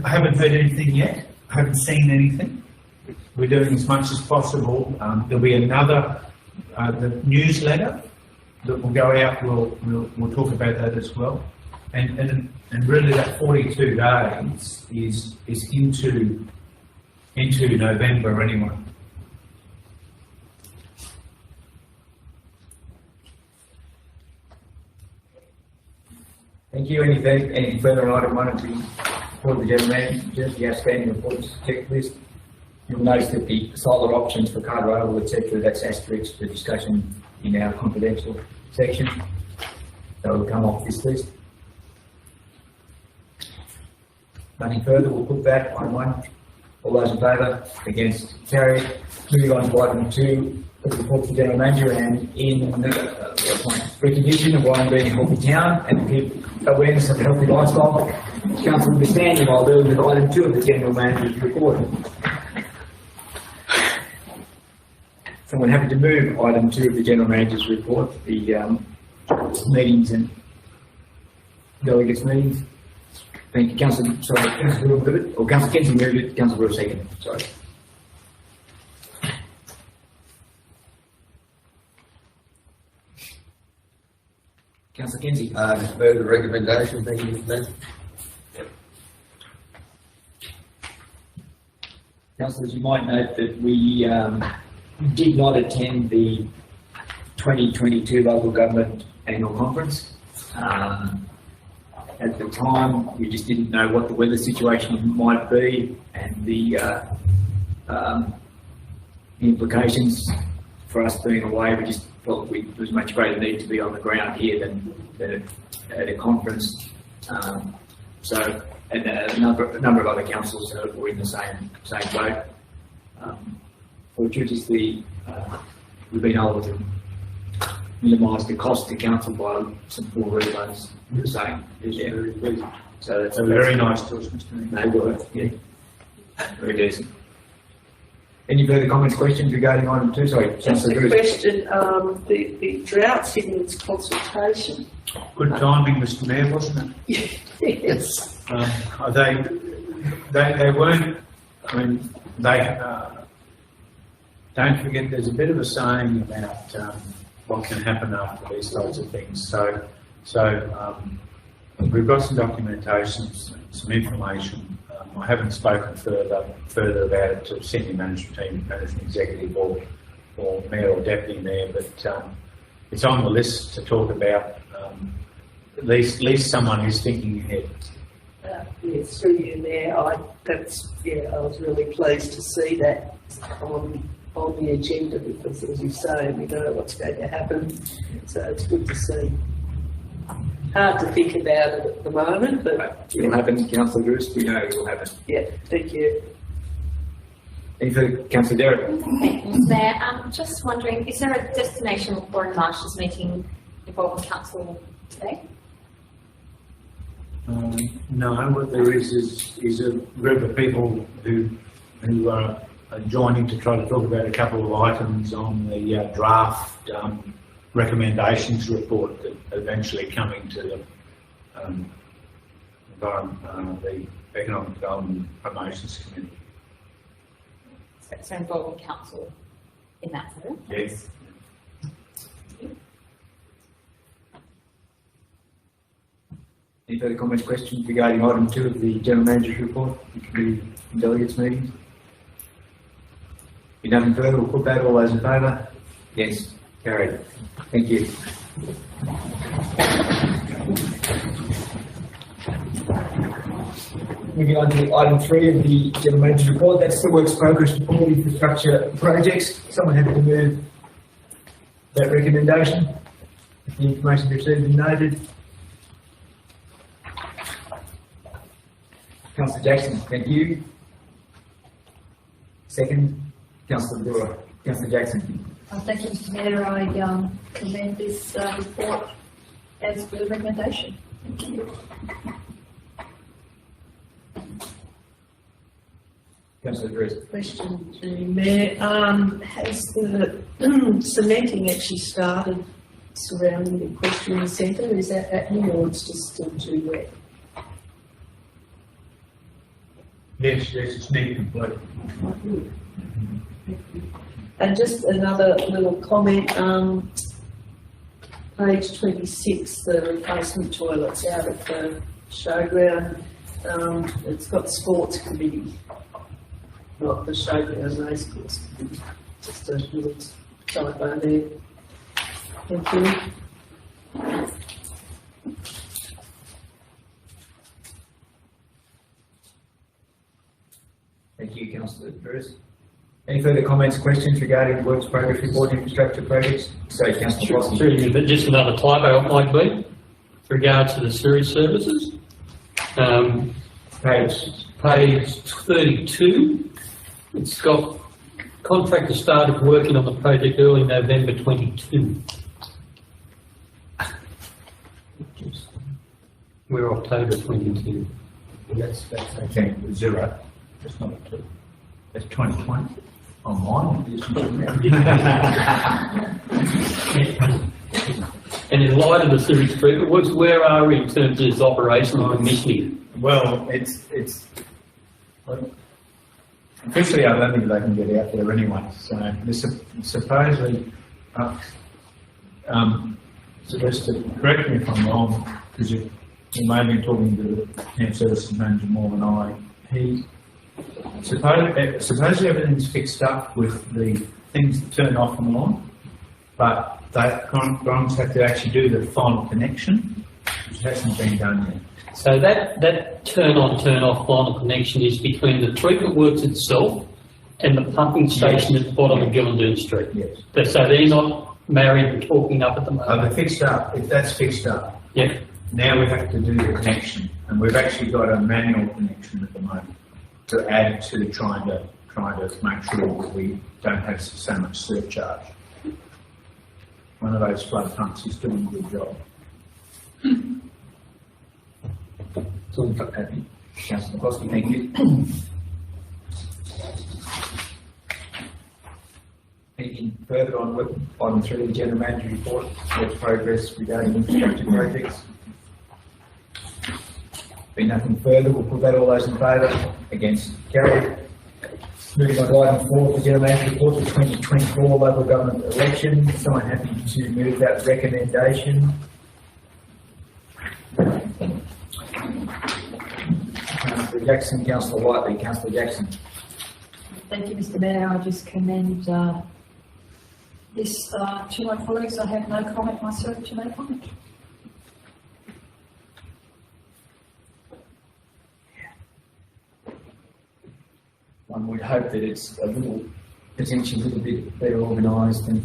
Speaker 5: haven't heard anything yet, I haven't seen anything. We're doing as much as possible. There'll be another, the newsletter that will go out, we'll talk about that as well. And really that 42 days is into November anyway.
Speaker 1: Thank you. Any further on item 1 of the report of the General Manager, the outstanding reports checklist? You'll notice that the solar options for card rail, etc., that's asterisk for discussion in our confidential section. So it'll come off this list. Nothing further, we'll put that on 1. All those in favour? Against? Carried. Moving on to item 2, the report of the General Manager, and in recognition of Warren being a healthy town and keep awareness of a healthy lifestyle, Council will be standing while dealing with item 2 of the General Manager's report. Someone happy to move item 2 of the General Manager's report, the meetings and delegates meetings. Thank you, Councillor. Sorry, Councillor Will moved it, or Councillor Kenzie moved it, Councillor Will second. Sorry. Councillor Kenzie.
Speaker 3: Just move the recommendation, thank you, Mr. Mayor.
Speaker 1: Councillors, you might note that we did not attend the 2022 local government annual conference. At the time, we just didn't know what the weather situation might be and the implications for us being away. We just felt there was much greater need to be on the ground here than at a conference. So, and a number of other councils were in the same boat. Fortuitously, we've been able to minimise the cost to council by some poor reloads. The same. Yeah. So that's
Speaker 5: very nice to us, Mr. Mayor.
Speaker 1: They were, yeah. Very decent. Any further comments, questions regarding item 2? Sorry,
Speaker 9: Just a question, the drought signals consultation.
Speaker 5: Good timing, Mr. Mayor, wasn't it?
Speaker 9: Yes.
Speaker 5: They weren't, I mean, don't forget there's a bit of a saying about what can happen after these sorts of things. So we've got some documentation, some information. I haven't spoken further about it to senior management team, management executive, or mayor or deputy mayor, but it's on the list to talk about. At least someone who's thinking ahead.
Speaker 9: Yes, through you, Mayor. I was really pleased to see that on the agenda, because, as you say, we don't know what's going to happen. So it's good to see. Hard to think about it at the moment, but
Speaker 1: it'll happen, Councillor Lewis. We know it will happen.
Speaker 9: Yeah, thank you.
Speaker 1: Any further, Councillor Derrick?
Speaker 6: Thank you, Mr. Mayor. I'm just wondering, is there a destination for a Marshals meeting involving council today?
Speaker 5: No, what there is a group of people who are joining to try to talk about a couple of items on the draft recommendations report that eventually coming to the the Economic Development and Promotions Committee.
Speaker 6: So involving council in that, is it?
Speaker 5: Yes.
Speaker 1: Any further comments, questions regarding item 2 of the General Manager's report, the delegates meeting? If nothing further, we'll put that. All those in favour? Yes, carried. Thank you. Moving on to item 3 of the General Manager's report, that's the works progress report, infrastructure projects. Someone had to move that recommendation. The information received and noted. Councillor Jackson, thank you. Second, Councillor Brewer. Councillor Jackson.
Speaker 2: Thank you, Mr. Mayor. I commend this report as per the recommendation. Thank you.
Speaker 1: Councillor Drews.
Speaker 9: Question to you, Mayor. Has the cementing actually started surrounding the equestrian centre? Is that happening, or it's just still too wet?
Speaker 5: Yes, it's nearly complete.
Speaker 9: And just another little comment, page 26, the replacement toilets out at the showground, it's got sports committee, not the showground racecourse committee. Just a little typo there. Thank you.
Speaker 1: Thank you, Councillor Drews. Any further comments, questions regarding works progress report, infrastructure projects? Sorry, Councillor Foster.
Speaker 8: Through you, but just another typo it might be, with regard to the sewage services. Page 32, it's got contractor started working on the project early November 22. We're October 22.
Speaker 5: That's okay, 0. That's not a 2. That's 2020. Online.
Speaker 8: And in light of the sewage treatment works, where are we in terms of its operational commissioning?
Speaker 5: Well, officially I don't think they can get out there anyway. So this supposedly, supposed to correct me if I'm wrong, because you may have been talking to the camp services manager more than I. Supposedly everything's fixed up with the things that turn off and on, but Grants have to actually do the final connection, which hasn't been done yet.
Speaker 8: So that turn on, turn off final connection is between the treatment works itself and the pumping station at the bottom of Gillandern Street.
Speaker 5: Yes.
Speaker 8: So they're not married and talking up at the moment.
Speaker 5: They're fixed up. If that's fixed up,
Speaker 8: Yeah.
Speaker 5: now we have to do the connection, and we've actually got a manual connection at the moment to add to trying to make sure that we don't have so much surcharge. One of those flood pumps is doing a good job.
Speaker 1: So, happy. Councillor McCloskey, thank you. Anything further on item 3 of the General Manager report, works progress regarding infrastructure projects? Being nothing further, we'll put that. All those in favour? Against? Carried. Moving on to item 4 of the General Manager report, the 2024 local government election. Someone happy to move that recommendation? Councillor Jackson, Councillor Whiteley. Councillor Jackson.
Speaker 2: Thank you, Mr. Mayor. I just commend this to my colleagues. I have no comment myself to make on it.
Speaker 1: One would hope that it's potentially a little bit better organised than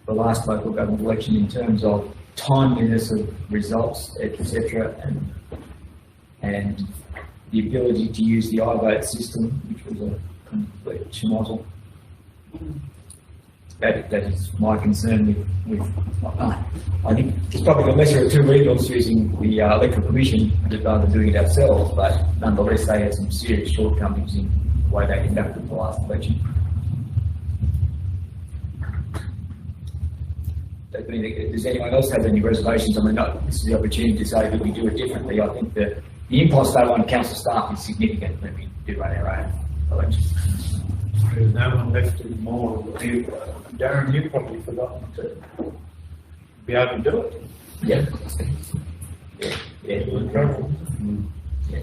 Speaker 1: the last local government election in terms of timeliness of results, etc., and the ability to use the iVote system, which was a complete schmozzle. that is my concern with I think it's probably the lesser of two evils using the electoral commission rather than doing it ourselves, but nonetheless they had some serious shortcomings in the way they conducted the last election. Does anyone else have any reservations? I mean, this is the opportunity to say that we do it differently. I think that the impulse they on council staff is significant when we do run our own elections.
Speaker 5: There's no one left anymore. Darren, you've probably forgotten to be able to do it.
Speaker 1: Yeah. Yeah. Yeah.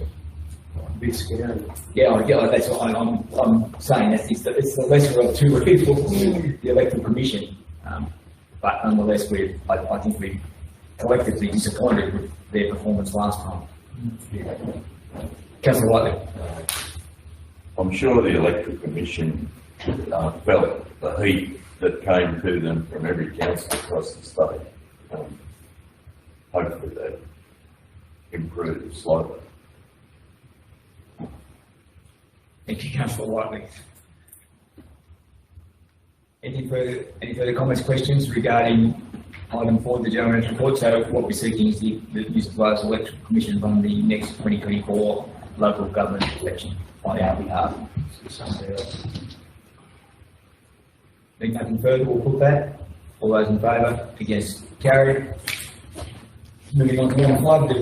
Speaker 5: A bit scary.
Speaker 1: Yeah, that's what I'm saying. That it's the lesser of two evils, the electoral commission. But nonetheless, I think we're collectively disappointed with their performance last time. Councillor Whiteley.
Speaker 4: I'm sure the electoral commission felt the heat that came to them from every council across the state. Hopefully that improves slightly.
Speaker 1: Thank you, Councillor Whiteley. Any further comments, questions regarding item 4 of the General Manager's report? So what we're seeking is the New South Wales Electoral Commission run the next 2024 local government election on our behalf. Being nothing further, we'll put that. All those in favour? Against? Carried. Moving on to item 5 of the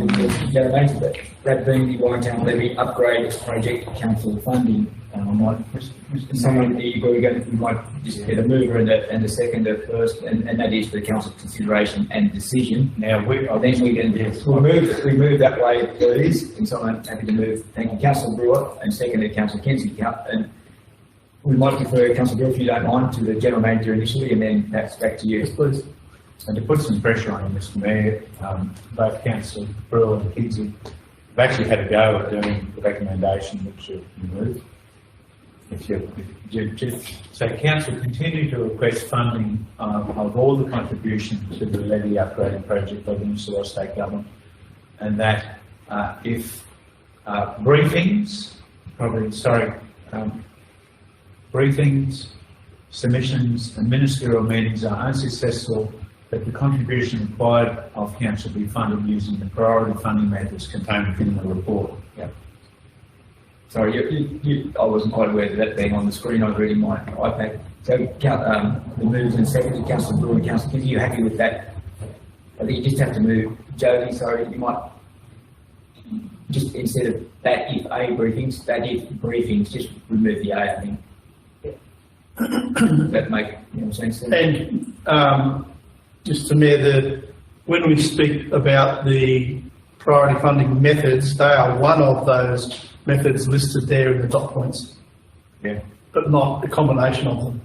Speaker 1: General Manager, that being the Warringtown Levy Upgrade Project Council funding. Someone, we might just get a mover and a seconder first, and that is for the council consideration and decision.
Speaker 5: Now,
Speaker 1: then we can move that way, please. And someone happy to move. Thank you, Councillor Brewer, and seconded Councillor Kenzie. And we might defer, Councillor Brewer, if you don't mind, to the General Manager initially, and then that's back to you.
Speaker 5: Yes, please. And to put some pressure on you, Mr. Mayor, both Councillor Brewer and Kenzie have actually had a go at doing the recommendation which you moved. So council continue to request funding of all the contributions to the levy upgrading project by the New South Wales State Government, and that if briefings, submissions and ministerial meetings are unsuccessful, that the contribution required of council be funded using the priority funding methods contained within the report.
Speaker 1: Yeah. Sorry, I wasn't quite aware of that being on the screen. I was reading my iPad. So, the moves and seconds, Councillor Brewer and Councillor Kenzie, are you happy with that? I think you just have to move. Jody, sorry, you might just, instead of that if A briefings, that if briefings, just remove the A, I think. That make sense?
Speaker 7: And just to Mayor, when we speak about the priority funding methods, they are one of those methods listed there in the dot points.
Speaker 5: Yeah.
Speaker 7: But not a combination of them.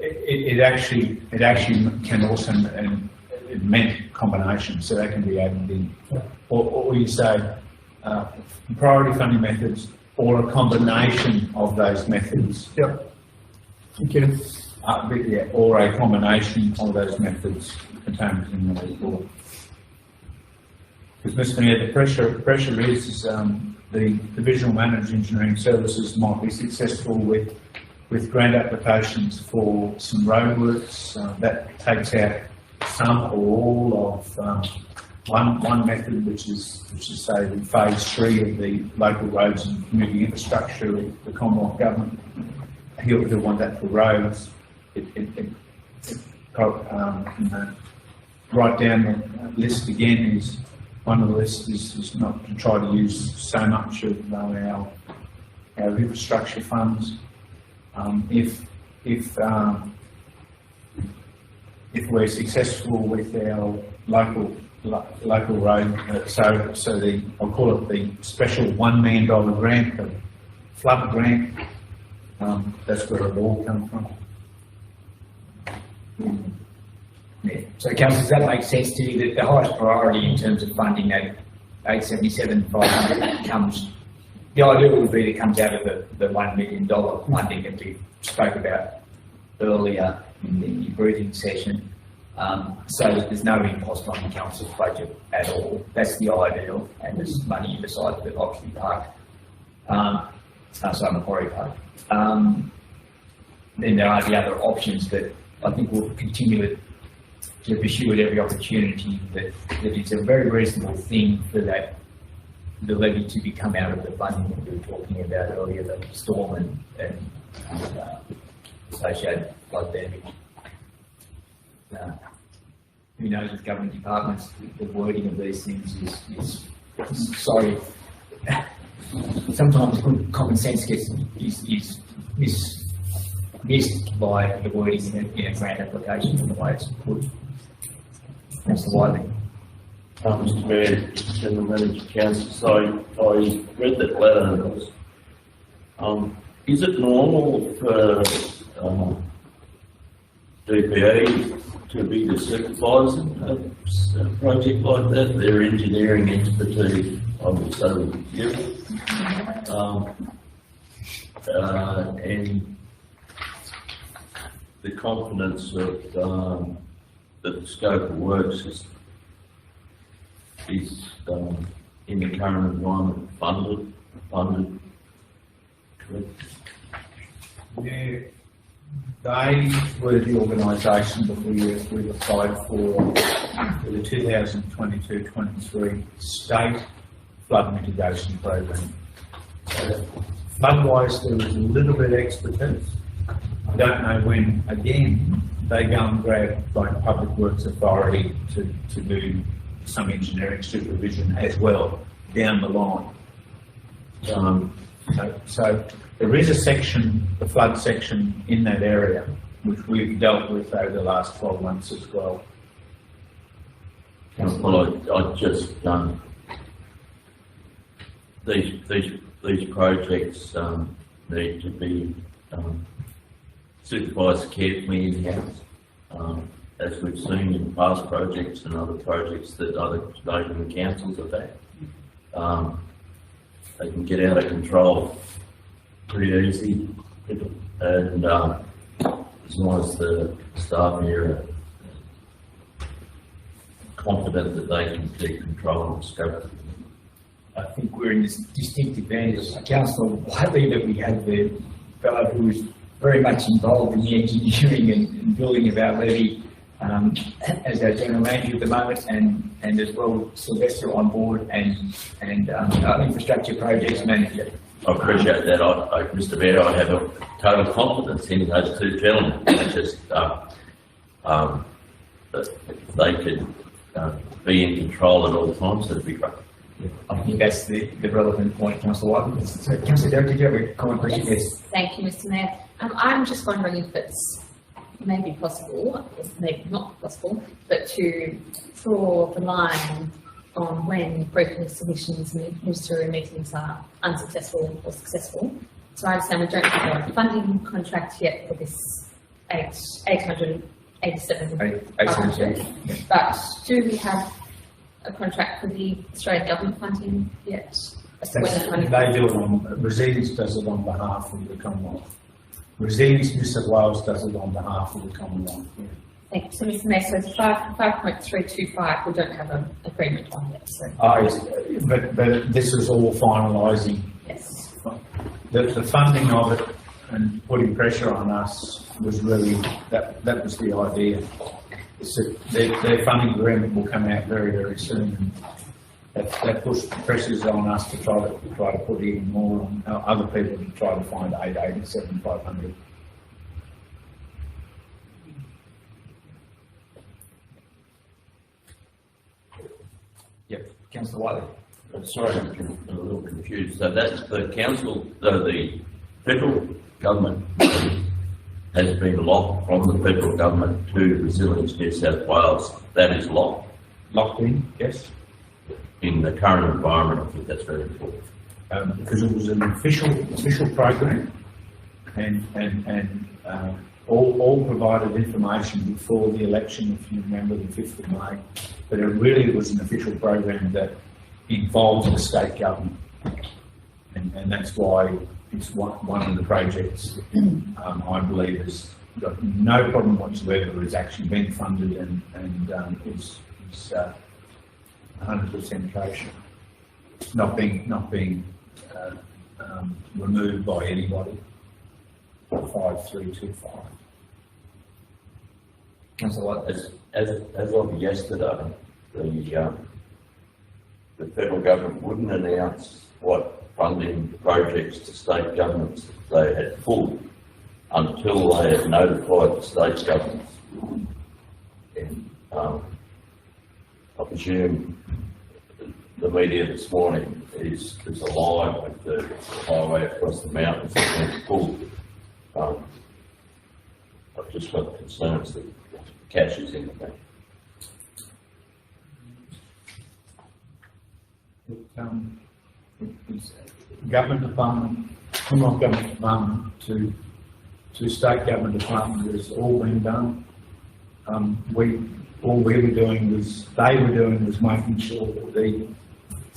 Speaker 5: It actually can also it meant combination, so that can be added in. Or you say priority funding methods or a combination of those methods.
Speaker 7: Yep. Thank you.
Speaker 5: Or a combination of those methods contained in the report. Because Mr. Mayor, the pressure is the Divisional Managed Engineering Services might be successful with grant applications for some roadworks. That takes out some or all of one method, which is say the phase 3 of the local roads and community infrastructure of the Commonwealth Government. He'll want that for roads. Write down the list again is. One of the lists is not to try to use so much of our infrastructure funds. If we're successful with our local road, I'll call it the special $1 million grant, the flood grant. That's where it all comes from.
Speaker 1: Yeah. So, Councillor, does that make sense to you that the highest priority in terms of funding that 877,500 comes? The idea would be that it comes out of the $1 million funding that we spoke about earlier in the briefing session. So that there's no impost on the council's budget at all. That's the ideal, and there's money besides the Oxley Park, Macquarie Park. then there are the other options that I think we'll continue to pursue at every opportunity, that it's a very reasonable thing for the levy to become out of the funding that we were talking about earlier, the storm and associated flood damage. Who knows with government departments, the wording of these things is sorry, sometimes good common sense is missed by the wording in a grant application and the way it's put. That's the Whiteley.
Speaker 4: Mr. Mayor, General Manager, Council, so I read that letter and it was, is it normal for DPA to be the supervisor of a project like that? Their engineering expertise, I would say, would be given. And the confidence of that the scope of works is in the current environment funded correct?
Speaker 5: Yeah, they were the organisation that we applied for the 2022-23 state flood mitigation program. Flood-wise, there was a little bit of expertise. I don't know when, again, they go and grab like Public Works Authority to do some engineering supervision as well down the line. So there is a section, the flood section in that area, which we've dealt with over the last 12 months as well.
Speaker 4: Well, I just these projects need to be supervised carefully in-house, as we've seen in past projects and other projects that other neighbouring councils have had. They can get out of control pretty easy, and as long as the staff here are confident that they can keep control of the scope.
Speaker 1: I think we're in this distinct advantage, Councillor Whiteley, that we have the fellow who is very much involved in the engineering and building of our levy as our general manager at the moment, and as well Sylvester on board and our infrastructure projects manager.
Speaker 4: I appreciate that. Mr. Mayor, I have a total confidence in those two gentlemen. It's just if they could be in control at all times, that'd be great.
Speaker 1: I think that's the relevant point, Councillor Whiteley. So, Councillor Derrick, did you have a comment question? Yes.
Speaker 6: Thank you, Mr. Mayor. I'm just wondering if it's maybe possible, or maybe not possible, but to draw the line on when broken submissions and ministerial meetings are unsuccessful or successful. So I understand we don't have a funding contract yet for this 887. But do we have a contract for the Australian government funding yet?
Speaker 5: They do it on, Resilience does it on behalf of the Commonwealth. Resilience New South Wales does it on behalf of the Commonwealth. Yeah.
Speaker 6: Thank you. So, Mr. Mayor, so 5.325 we don't have an agreement on yet. So.
Speaker 5: But this is all finalising.
Speaker 6: Yes.
Speaker 5: The funding of it and putting pressure on us was really, that was the idea. Their funding agreement will come out very, very soon. And that puts pressures on us to try to put even more on other people to try to find 887, 500.
Speaker 1: Yep, Councillor Whiteley.
Speaker 4: Sorry, I'm a little confused. So that's the council, the federal government has been locked from the federal government to Resilience New South Wales. That is locked.
Speaker 5: Locked in, yes.
Speaker 4: In the current environment, I think that's very important.
Speaker 5: Because it was an official program, and all provided information before the election, if you remember, the 5th of May. But it really was an official program that involved the state government, and that's why it's one of the projects I believe has got no problem whatsoever. It's actually been funded and is 100% kosher, not being removed by anybody. 5325.
Speaker 4: Councillor, as of yesterday, the federal government wouldn't announce what funding projects to state governments they had pulled until they had notified the state governments. And I presume the media this morning is alive with the highway across the mountains that went pulled. I've just got concerns that cash is in the bank.
Speaker 5: It's government department, Commonwealth government department to state government department has all been done. All we were doing was, they were doing was making sure that the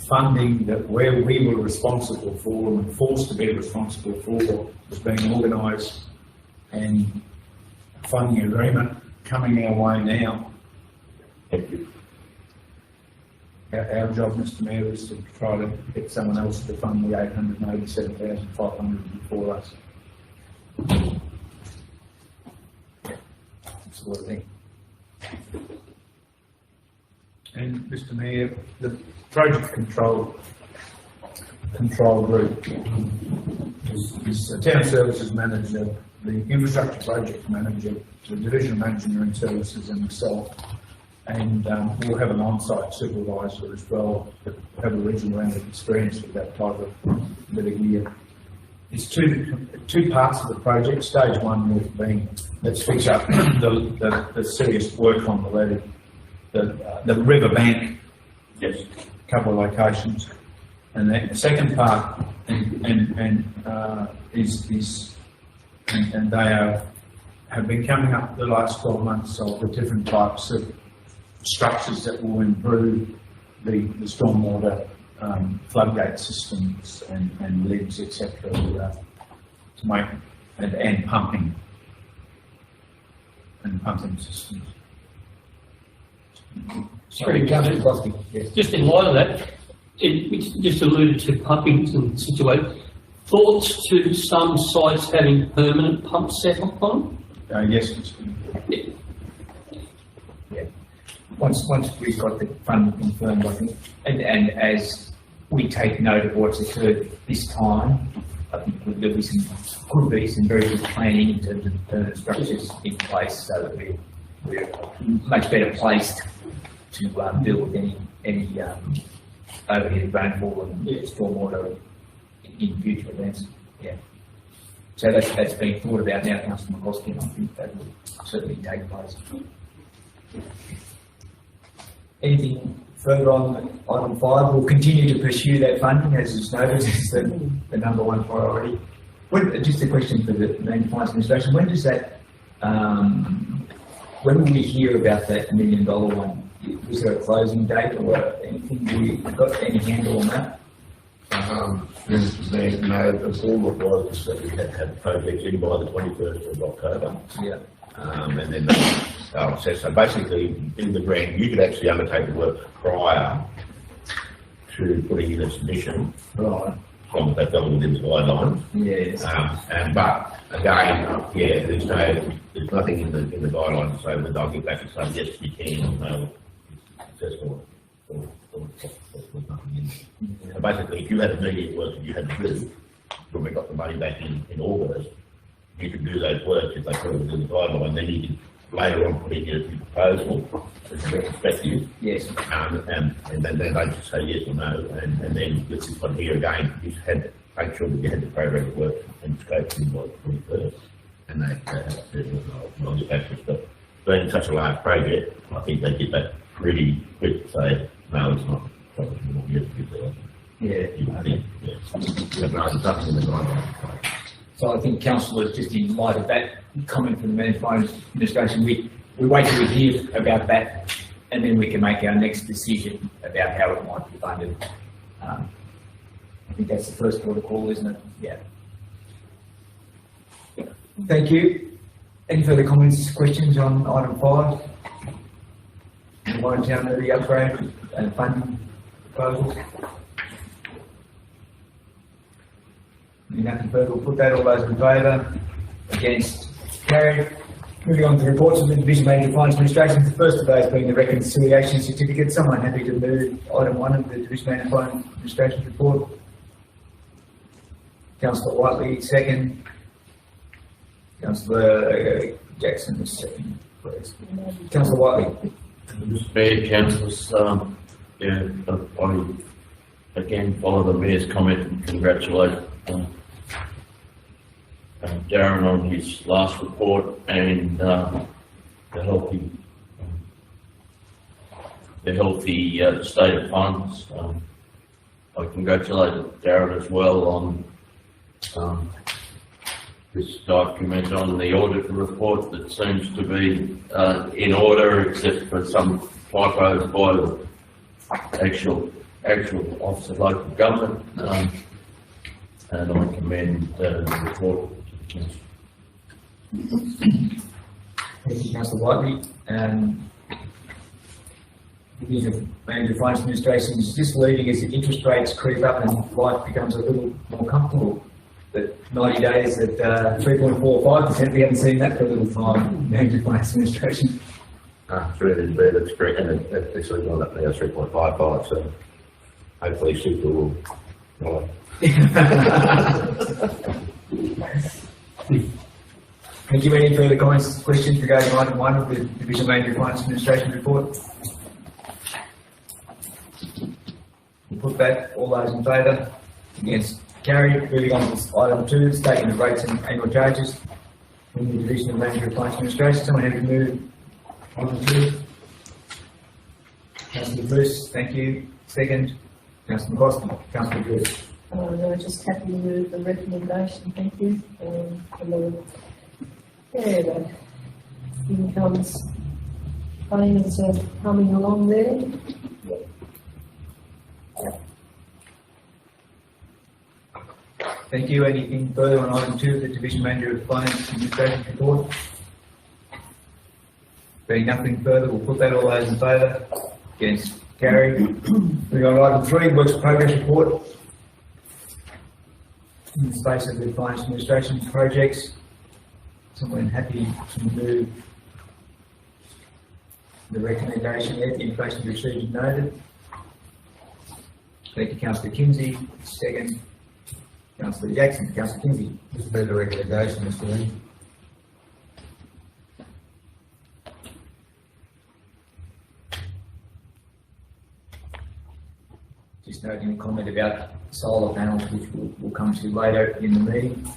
Speaker 5: funding that where we were responsible for and forced to be responsible for was being organised, and funding agreement coming our way now.
Speaker 4: Thank you.
Speaker 5: Our job, Mr Mayor, is to try to get someone else to fund the 887,500 before us. That's what I think. And Mr Mayor, the project control group is the town services manager, the infrastructure project manager, the division of engineering services, and myself. And we'll have an on-site supervisor as well that have a reasonable amount of experience with that type of bit of gear. It's two parts of the project. Stage one will be, let's fix up the serious work on the levee, the river bank,
Speaker 4: Yes.
Speaker 5: a couple of locations, and then the second part and they have been coming up the last 12 months of the different types of structures that will improve the stormwater floodgate systems and lids, etc. To make and pumping systems.
Speaker 8: Sorry,
Speaker 1: Councillor Crosby, yes.
Speaker 8: just in light of that, we just alluded to pumping and situation. Thoughts to some sites having permanent pump set up on them?
Speaker 5: Yes, Mr. Mayor.
Speaker 1: Yeah. Once we've got the funding confirmed, I think, and as we take note of what's occurred this time, I think could be some very good planning in terms of permanent structures in place, so that we're much better placed to deal with any overhead rainfall and stormwater in future events. Yeah. So that's being thought about now, Councillor McCloskey, and I think that will certainly take place. Anything further on item 5? We'll continue to pursue that funding, as is noted, as the number one priority. Just a question for the Main Finance Administration: when does that? When will we hear about that $1 million one? Was there a closing date or anything? We got any handle on that?
Speaker 3: The form was that we had to have projects in by the 21st of October.
Speaker 1: Yeah.
Speaker 3: And then they'll assess. So basically, in the grant, you could actually undertake the work prior to putting in a submission.
Speaker 1: Right.
Speaker 3: From that fell within the guidelines.
Speaker 1: Yes.
Speaker 3: But again, there's nothing in the guidelines to say that they'll get back and say yes, you can, or no, successful, or there's nothing in there. So basically, if you had immediate work that you had to do when we got the money back in August, you could do those works if they put it within the guideline. Then you could later on put in your proposal as a retrospective.
Speaker 1: Yes.
Speaker 3: And then they just say yes or no, and then with this one here again, you just had to make sure that you had the program of work and scope in by the 21st, and they have certain non-dispatches. But being such a large project, I think they get that pretty quick to say, no, it's not probably not yet to get there.
Speaker 1: Yeah.
Speaker 3: I think, yeah. But no, there's nothing in the guidelines.
Speaker 1: So I think, Councillor, just in light of that comment from the Managed Finance Administration, we wait till we hear about that, and then we can make our next decision about how it might be funded. I think that's the first protocol, isn't it? Yeah. Thank you. Any further comments, questions on item 5? The Warren Town levy upgrade and funding proposal? Nothing further, we'll put that. All those in favour? Against? Carried. Moving on to the reports of the Division Manager of Finance Administration, the first of those being the reconciliation certificate. Someone happy to move item 1 of the Division Manager of Finance Administration report? Councillor Whiteley, second. Councillor Jackson, second, please. Councillor Whiteley.
Speaker 4: Mr. Mayor, councillors, I again follow the Mayor's comment and congratulate Darren on his last report and the healthy state of funds. I congratulate Darren as well on this document on the auditor report that seems to be in order, except for some typos by the actual Office of Local Government, and I commend the report to the council.
Speaker 1: Thank you, Councillor Whiteley. Division Manager of Finance Administration is just leading as the interest rates creep up and life becomes a little more comfortable. But 90 days at 3.45%, we haven't seen that for a little time. Manager of Finance Administration.
Speaker 3: It's really bad, it's great, and it's actually gone up now 3.55, so hopefully super will.
Speaker 1: Thank you. Any further comments, questions regarding item 1 of the Division Manager of Finance Administration report? We'll put that. All those in favour? Against? Carried. Moving on to item 2, statement of rates and annual charges in the Division of Manager of Finance Administration. Someone have to move item 2? Councillor Bruce, thank you. Second. Councillor McCoskey. Councillor Bruce.
Speaker 9: No, just happy to move the recommendation, thank you. Anyway, incomes payments are coming along there.
Speaker 1: Thank you. Anything further on item 2 of the Division Manager of Finance Administration report? Being nothing further, we'll put that. All those in favour? Against? Carried. Moving on to item 3, Works in Progress report. In the space of the Finance Administration projects, someone happy to move the recommendation there, the information received and noted. Thank you, Councillor Kinsey. Second. Councillor Jackson. Councillor Kinsey.
Speaker 11: This will be the recommendation, Mr. Lee.
Speaker 1: Just noting a comment about solar panels, which we'll come to later in the meeting.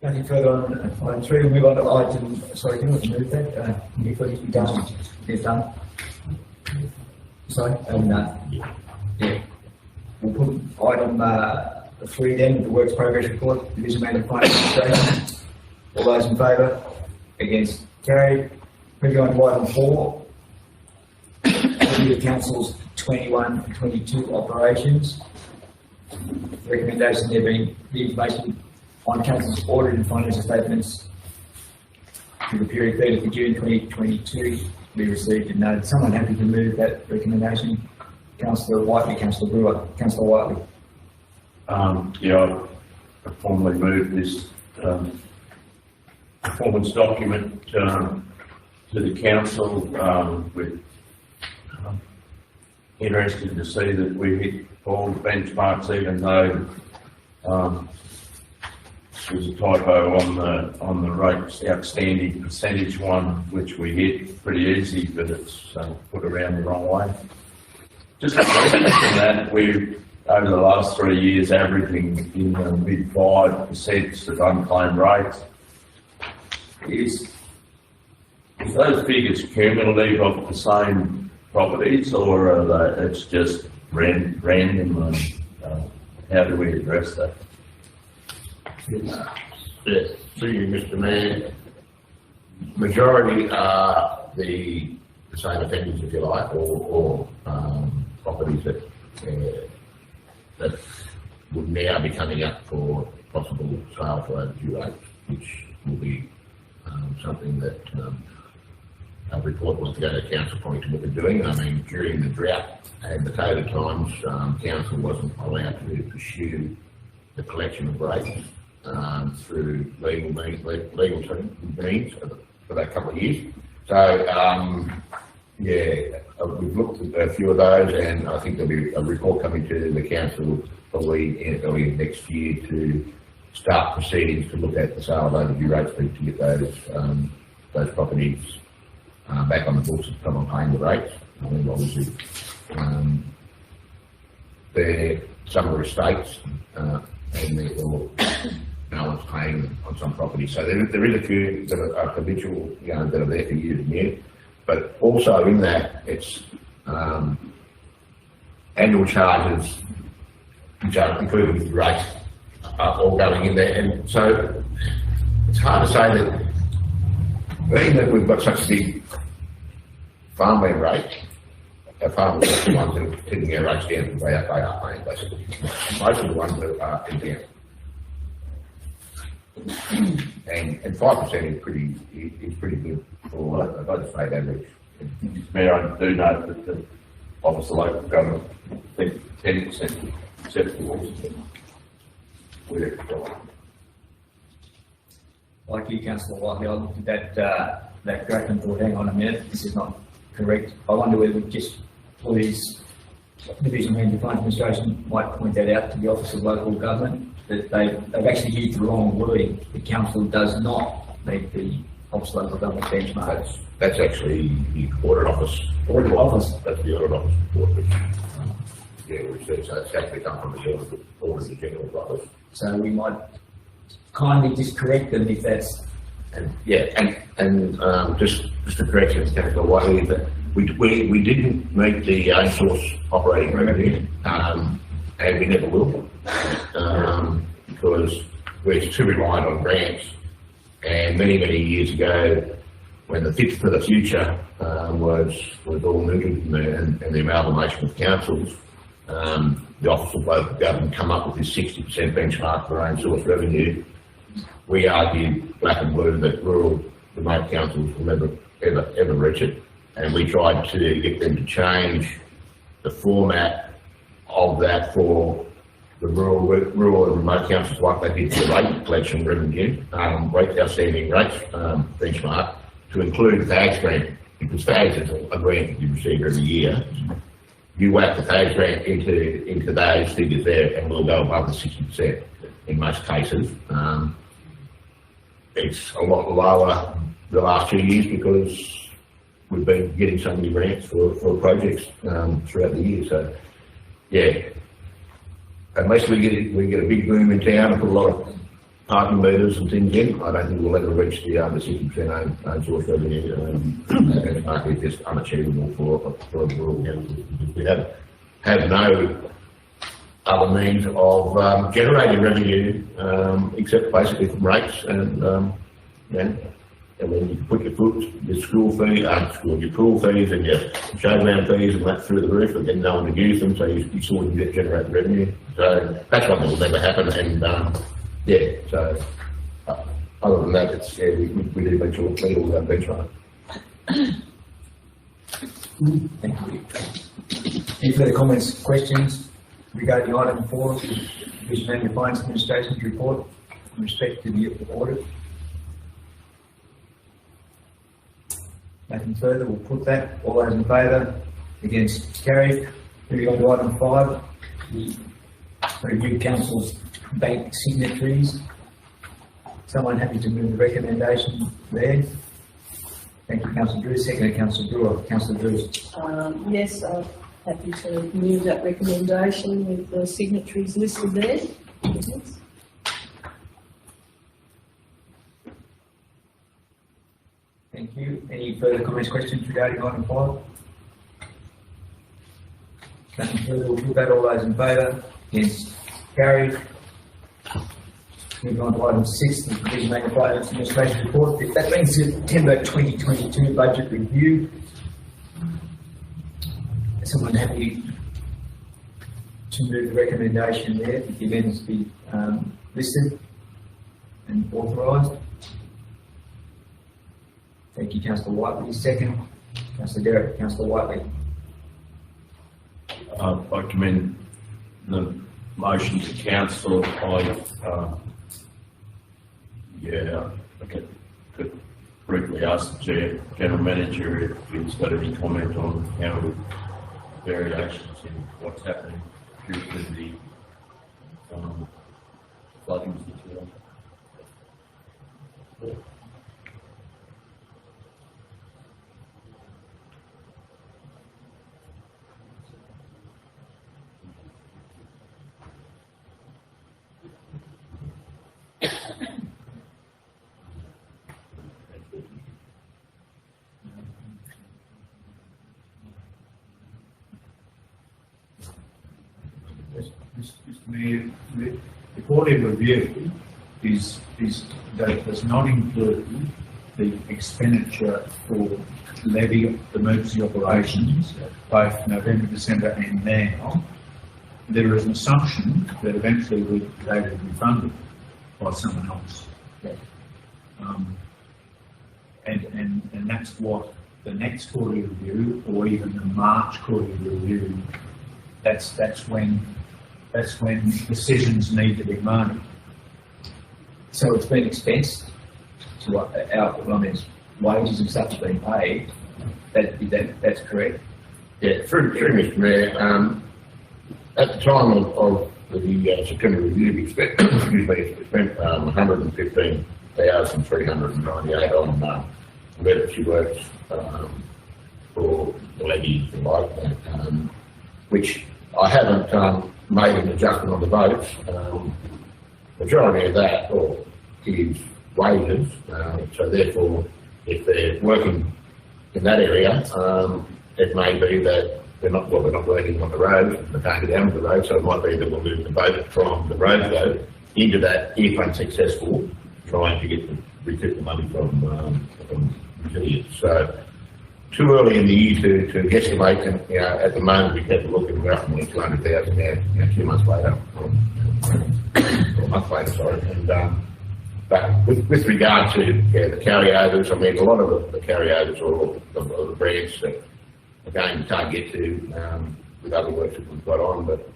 Speaker 1: Nothing further on item 3. We'll move on to item. Sorry, do you want to move that? You please be done. It's done. Sorry, yeah. We'll put item 3 then, the Works Progress Report, Division Manager of Finance Administration. All those in favour? Against? Carried. Moving on to item 4, the Council's 21 and 22 operations. The recommendation there being the information on Council's audit and financial statements for the period 30th of June 2022 we received and noted. Someone happy to move that recommendation? Councillor Whiteley, Councillor Brewer. Councillor Whiteley.
Speaker 4: I formally move this performance document to the council. We're interested to see that we hit all the benchmarks, even though there's a typo on the rates outstanding percentage one, which we hit pretty easy, but it's put around the wrong way. Just from that, we've over the last 3 years averaging in the mid 5% of unclaimed rates. Is those figures cumulative of the same properties, or are they, it's just random? How do we address that?
Speaker 3: Yes, through you, Mr. Mayor. Majority are the same offenders, if you like, or properties that would now be coming up for possible sale for overdue rates, which will be something that report wants to go to council probably to look at doing. I mean, during the drought and the COVID times, council wasn't allowed to pursue the collection of rates through legal means for that couple of years. So, we've looked at a few of those, and I think there'll be a report coming to the council probably early next year to start proceedings to look at the sale of overdue rates to get those properties back on the books and come on paying the rates. I mean, obviously, some of the estates, and therefore no one's paying on some properties. So there is a few that are habitual, that are there for years and years. But also in that, it's annual charges, which are included with the rates, are all going in there. And so it's hard to say that, being that we've got such a big farmland rate, our farmers are the ones that are taking our rates down, they are paying basically. Most of the ones that are down. And 5% is pretty good for above the state average.
Speaker 4: Mayor, I do note that the Office of Local Government, I think 10% acceptable.
Speaker 1: Like you, Councillor Whiteley, I looked at that graph and thought, hang on a minute, this is not correct. I wonder whether we just, please, Division of Defence Administration might point that out to the Office of Local Government, that they've actually used the wrong wording. The council does not meet the Office of Local Government benchmarks.
Speaker 3: That's actually the Audit Office.
Speaker 1: Audit Office?
Speaker 3: That's the Audit Office report, which says it's actually come from the Auditor General's Office.
Speaker 1: So we might kindly just correct them if that's...
Speaker 3: And just to correct you, Councillor Whiteley, that we didn't meet the own source operating revenue, and we never will, because we're too reliant on grants. And many years ago, when the Fit for the Future was all mooted and the amalgamation of councils, the Office of Local Government come up with this 60% benchmark for own source revenue. We argued black and blue that rural remote councils will never ever reach it, and we tried to get them to change the format of that for the rural and remote councils, like they did the rate collection revenue, outstanding rates benchmark, to include the FAGS grant, because FAGS is a grant that you receive every year. You whack the FAGS grant into those figures there, and we'll go above the 60% in most cases. It's a lot lower the last 2 years because we've been getting so many grants for projects throughout the year. So, yeah, unless we get a big boom in town and put a lot of parking meters and things in, I don't think we'll ever reach the 60% own source revenue. And the market is just unachievable for the rural councils. We have no other means of generating revenue except basically from rates and then you can put your school fee, your pool fees and your showground fees and that through the roof, and then no one would use them, so you sort of generate revenue. So that's one that will never happen. And so other than that, we do make sure we meet all that benchmark.
Speaker 1: Thank you. Any further comments, questions regarding item 4, the Division of Finance Administration's report in respect to the audit? Nothing further, we'll put that. All those in favour? Against? Carried. Moving on to item 5, the review council's bank signatories. Someone happy to move the recommendation there? Thank you, Councillor Drew. Second, Councillor Brewer. Councillor Drew.
Speaker 9: Yes, I'm happy to move that recommendation with the signatories listed there. Yes.
Speaker 1: Thank you. Any further comments, questions regarding item 5? Nothing further, we'll put that. All those in favour? Against? Carried. Moving on to item 6, the Division of Finance Administration report. That brings September 2022 budget review. Is someone happy to move the recommendation there, the events be listed and authorised? Thank Thank you, Councillor Whiteley. Second, Councillor Derrick, Councillor Whiteley.
Speaker 4: I commend the motion to council. I could briefly ask the General Manager if he's got any comment on how variations in what's happening due to the flooding situation.
Speaker 5: Mr. Mayor, the quarterly review that does not include the expenditure for levy emergency operations, both November, December and now. There is an assumption that eventually they will be funded by someone else. And that's what the next quarterly review, or even the March quarterly review, that's when decisions need to be made.
Speaker 1: So it's been expensed to wages and stuff have been paid. That's correct.
Speaker 3: Yeah, through Mr. Mayor, at the time of the September review, we spent, $115,398 on emergency works for the levies and like that, which I haven't made an adjustment on the votes. Majority of that is wages, so therefore, if they're working in that area, it may be that they're not working on the road, they're going down the road, so it might be that we'll move the boat from the road vote into that, if unsuccessful, trying to recoup the money from resilience. So, too early in the year to guesstimate, and at the moment we have to look at roughly 200,000 now, 2 months later, or a month later, sorry. And but with regard to the carryovers, I mean, a lot of the carryovers or the brands that are going to get to with other works that we've got on, but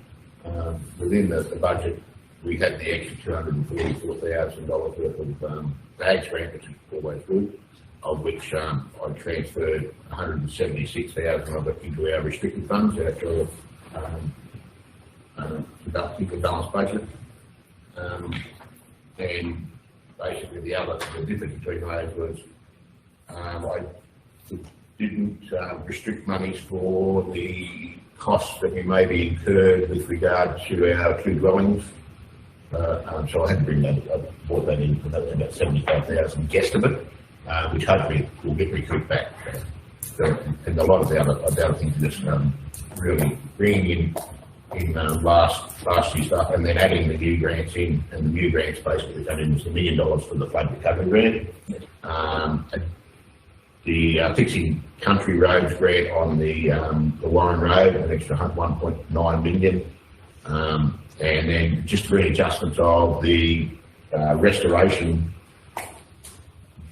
Speaker 3: within the budget we had the extra $244,000 worth of bags grant, which is always good, of which I transferred 176,000 of it into our restricted funds, our joint balanced budget. And basically the difference between those was I didn't restrict monies for the costs that we may be incurred with regard to our 2 dwellings. So I had to bring that, I brought that in for about 75,000 guesstimate, which hopefully will get recouped back. And a lot of the other things are just really bringing in last year's stuff, and then adding the new grants in, and the new grants basically come in as $1 million for the flood recovery grant. The fixing country roads grant on the Warren Road, an extra 1.9 million, and then just readjustments of the restoration,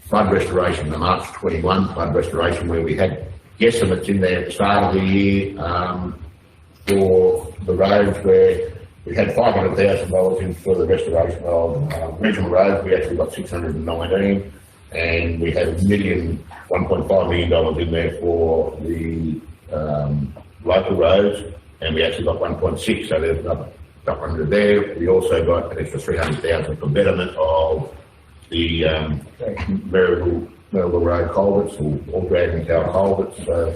Speaker 3: flood restoration, the March 21 flood restoration, where we had guesstimates in there at the start of the year for the roads where we had $500,000 in for the restoration of regional roads. We actually got 619, and we had $1.5 million in there for the local roads, and we actually got 1.6, so there's another couple hundred there. We also got an extra 300,000 for betterment of the Maryville Road culverts, or Dragon Tower culverts. So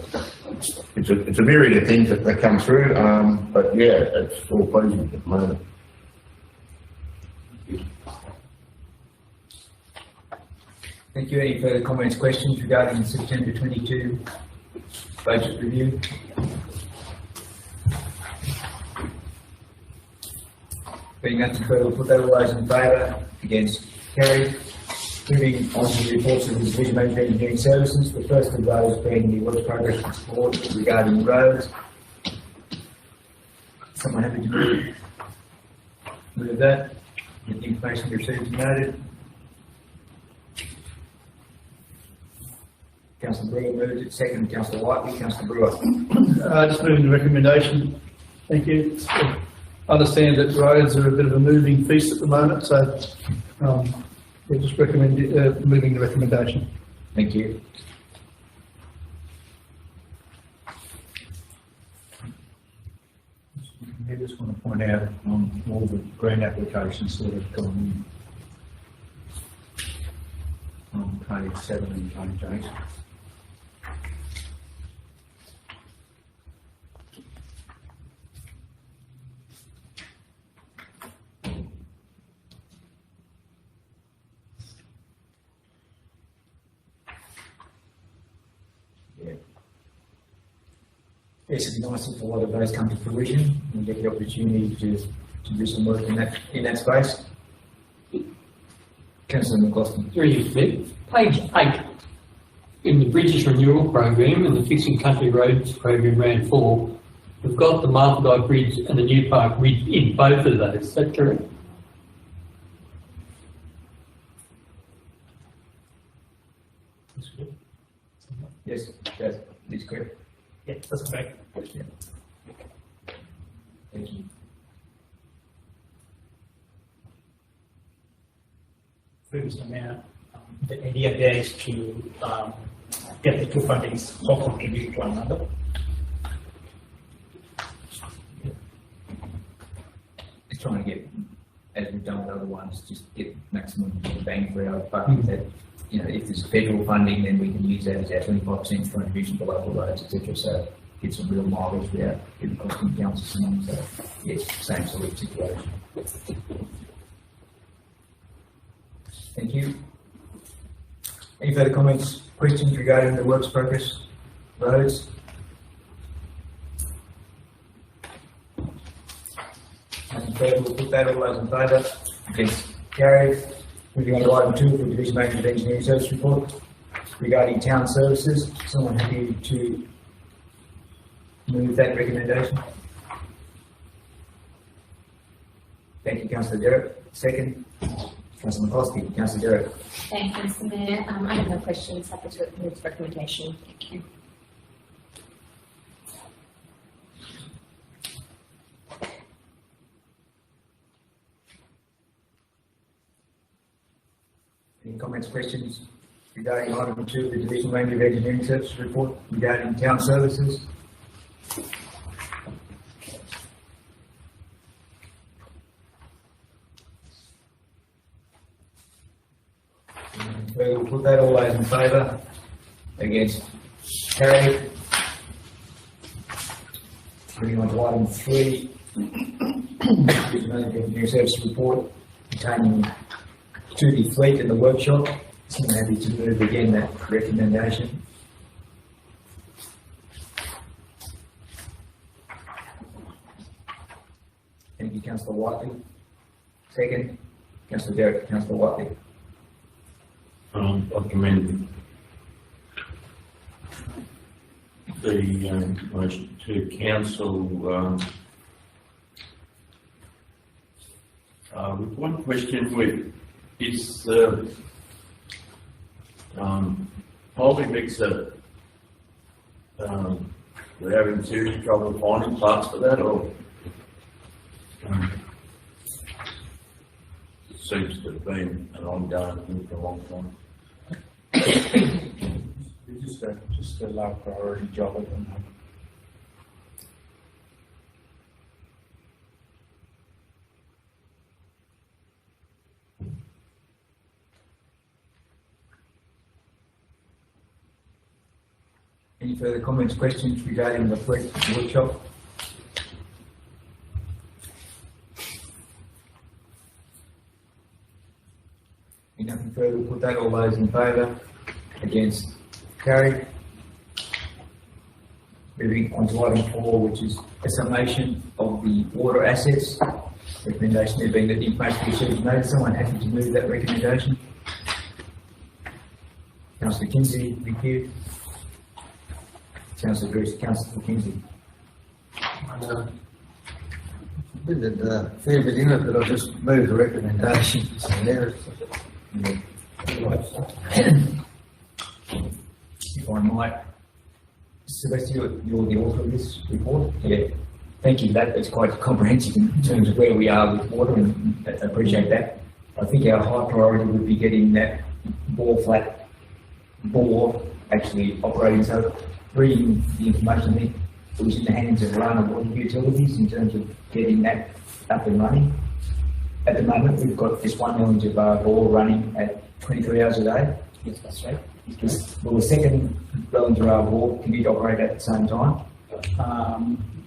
Speaker 3: it's a myriad of things that come through, but yeah, it's all pleasing at the moment.
Speaker 1: Thank you. Any further comments, questions regarding the September 22 budget review? Being nothing further, we'll put that all those in favour, against, carried. Moving on to the reports of the Division Manager of Engineering Services, the first of those being the work progress report regarding roads. Someone happy to move that? Get the information received and noted. Councillor Brewer moved it, second, Councillor Whiteley, Councillor Brewer.
Speaker 7: Just moving the recommendation. Thank you. I understand that roads are a bit of a moving feast at the moment, so we'll just recommend moving the recommendation.
Speaker 1: Thank you.
Speaker 5: I just want to point out on all the grant applications that have gone in on page 7 and page 8.
Speaker 1: Yes, it'd be nice if a lot of those come to fruition and get the opportunity to do some work in that space. Councillor McLaughlin.
Speaker 8: Through you, Smith. Page 8, in the Bridges Renewal Program and the Fixing Country Roads Program Round 4, we've got the Marthaguy Bridge and the New Park Bridge in both of those. Is that correct?
Speaker 1: Yes, that is correct.
Speaker 8: Yeah, that's correct.
Speaker 1: Yeah. Thank you.
Speaker 12: Previous amount, the idea there is to get the two fundings all contribute to one another.
Speaker 1: Just trying to get, as we've done with other ones, just get maximum bang for our buck. That, you know, if there's federal funding, then we can use that as our 25% contribution to local roads, etc. So get some real mileage without getting costing council some money. So yes, same sort of situation. Thank you. Any further comments, questions regarding the works progress roads? Nothing further, we'll put that. All those in favour? Against? Carried. Moving on to item 2 for Division Manager of Engineering Service Report regarding town services. Someone happy to move that recommendation? Thank you, Councillor Derrick. Second, Councillor McCloskey. Councillor Derrick.
Speaker 6: Thank you, Mr. Mayor. I have no questions. Happy to move the recommendation. Thank you.
Speaker 1: Any comments, questions regarding item 2 of the Division Manager of Engineering Services Report regarding town services? We'll put that. All those in favour? Against? Carried. Moving on to item 3, Division Manager of Engineering Services Report pertaining to the fleet and the workshop. So I'm happy to move again that recommendation. Thank you, Councillor Whiteley. Second, Councillor Derrick. Councillor Whiteley.
Speaker 4: I recommend the motion to council with one question. With is Holby Mixer we're having serious trouble finding parts for that, or it seems to have been an ongoing thing for a long time.
Speaker 5: It's just a low priority job at the moment.
Speaker 1: Any further comments, questions regarding the fleet workshop? Nothing further, we'll put that. All those in favour? Against? Carried. Moving on to item 4, which is a summation of the water assets. Recommendation there being that the information received is made. Someone happy to move that recommendation? Councillor Kinsey, thank you. Councillor Bruce. Councillor Kinsey.
Speaker 11: Did a fair bit in it, but I'll just move the recommendation. So there.
Speaker 1: Any if I might. Sylvester, you're the author of this report? Yeah. Thank you. That's quite comprehensive in terms of where we are with water, and I appreciate that. I think our high priority would be getting that bore actually operating. So reading the information, I think it was in the hands of Rana Water Utilities in terms of getting that up and running. At the moment, we've got this 1 million bar bore running at 23 hours a day.
Speaker 12: Yes, that's right.
Speaker 1: Will the second Bellinger bore continue to operate at the same time?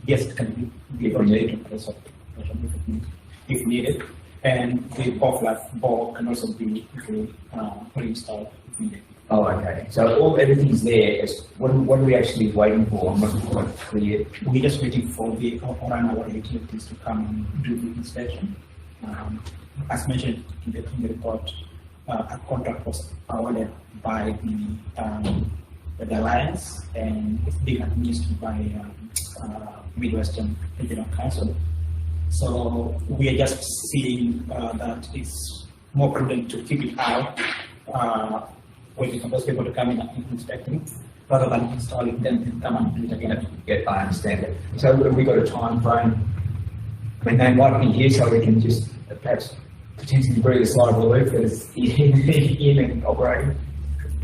Speaker 12: Yes, it can be
Speaker 1: If needed.
Speaker 12: if needed. And the off-light ball can also be reinstalled if needed.
Speaker 1: Oh, okay. So everything's there. What are we actually waiting for? I'm not quite clear.
Speaker 12: We're just waiting for the Orana Water Utilities to come and do the inspection. As mentioned in the report, a contract was awarded by the Alliance, and it's being administered by Midwestern Regional Council. So we are just seeing that it's more prudent to keep it out, waiting for those people to come in and inspecting, rather than installing them and come and do it again.
Speaker 1: Yeah, I understand it. So have we got a time frame? I mean, they might be here so we can just perhaps potentially breathe a sigh of relief that it's in and operating.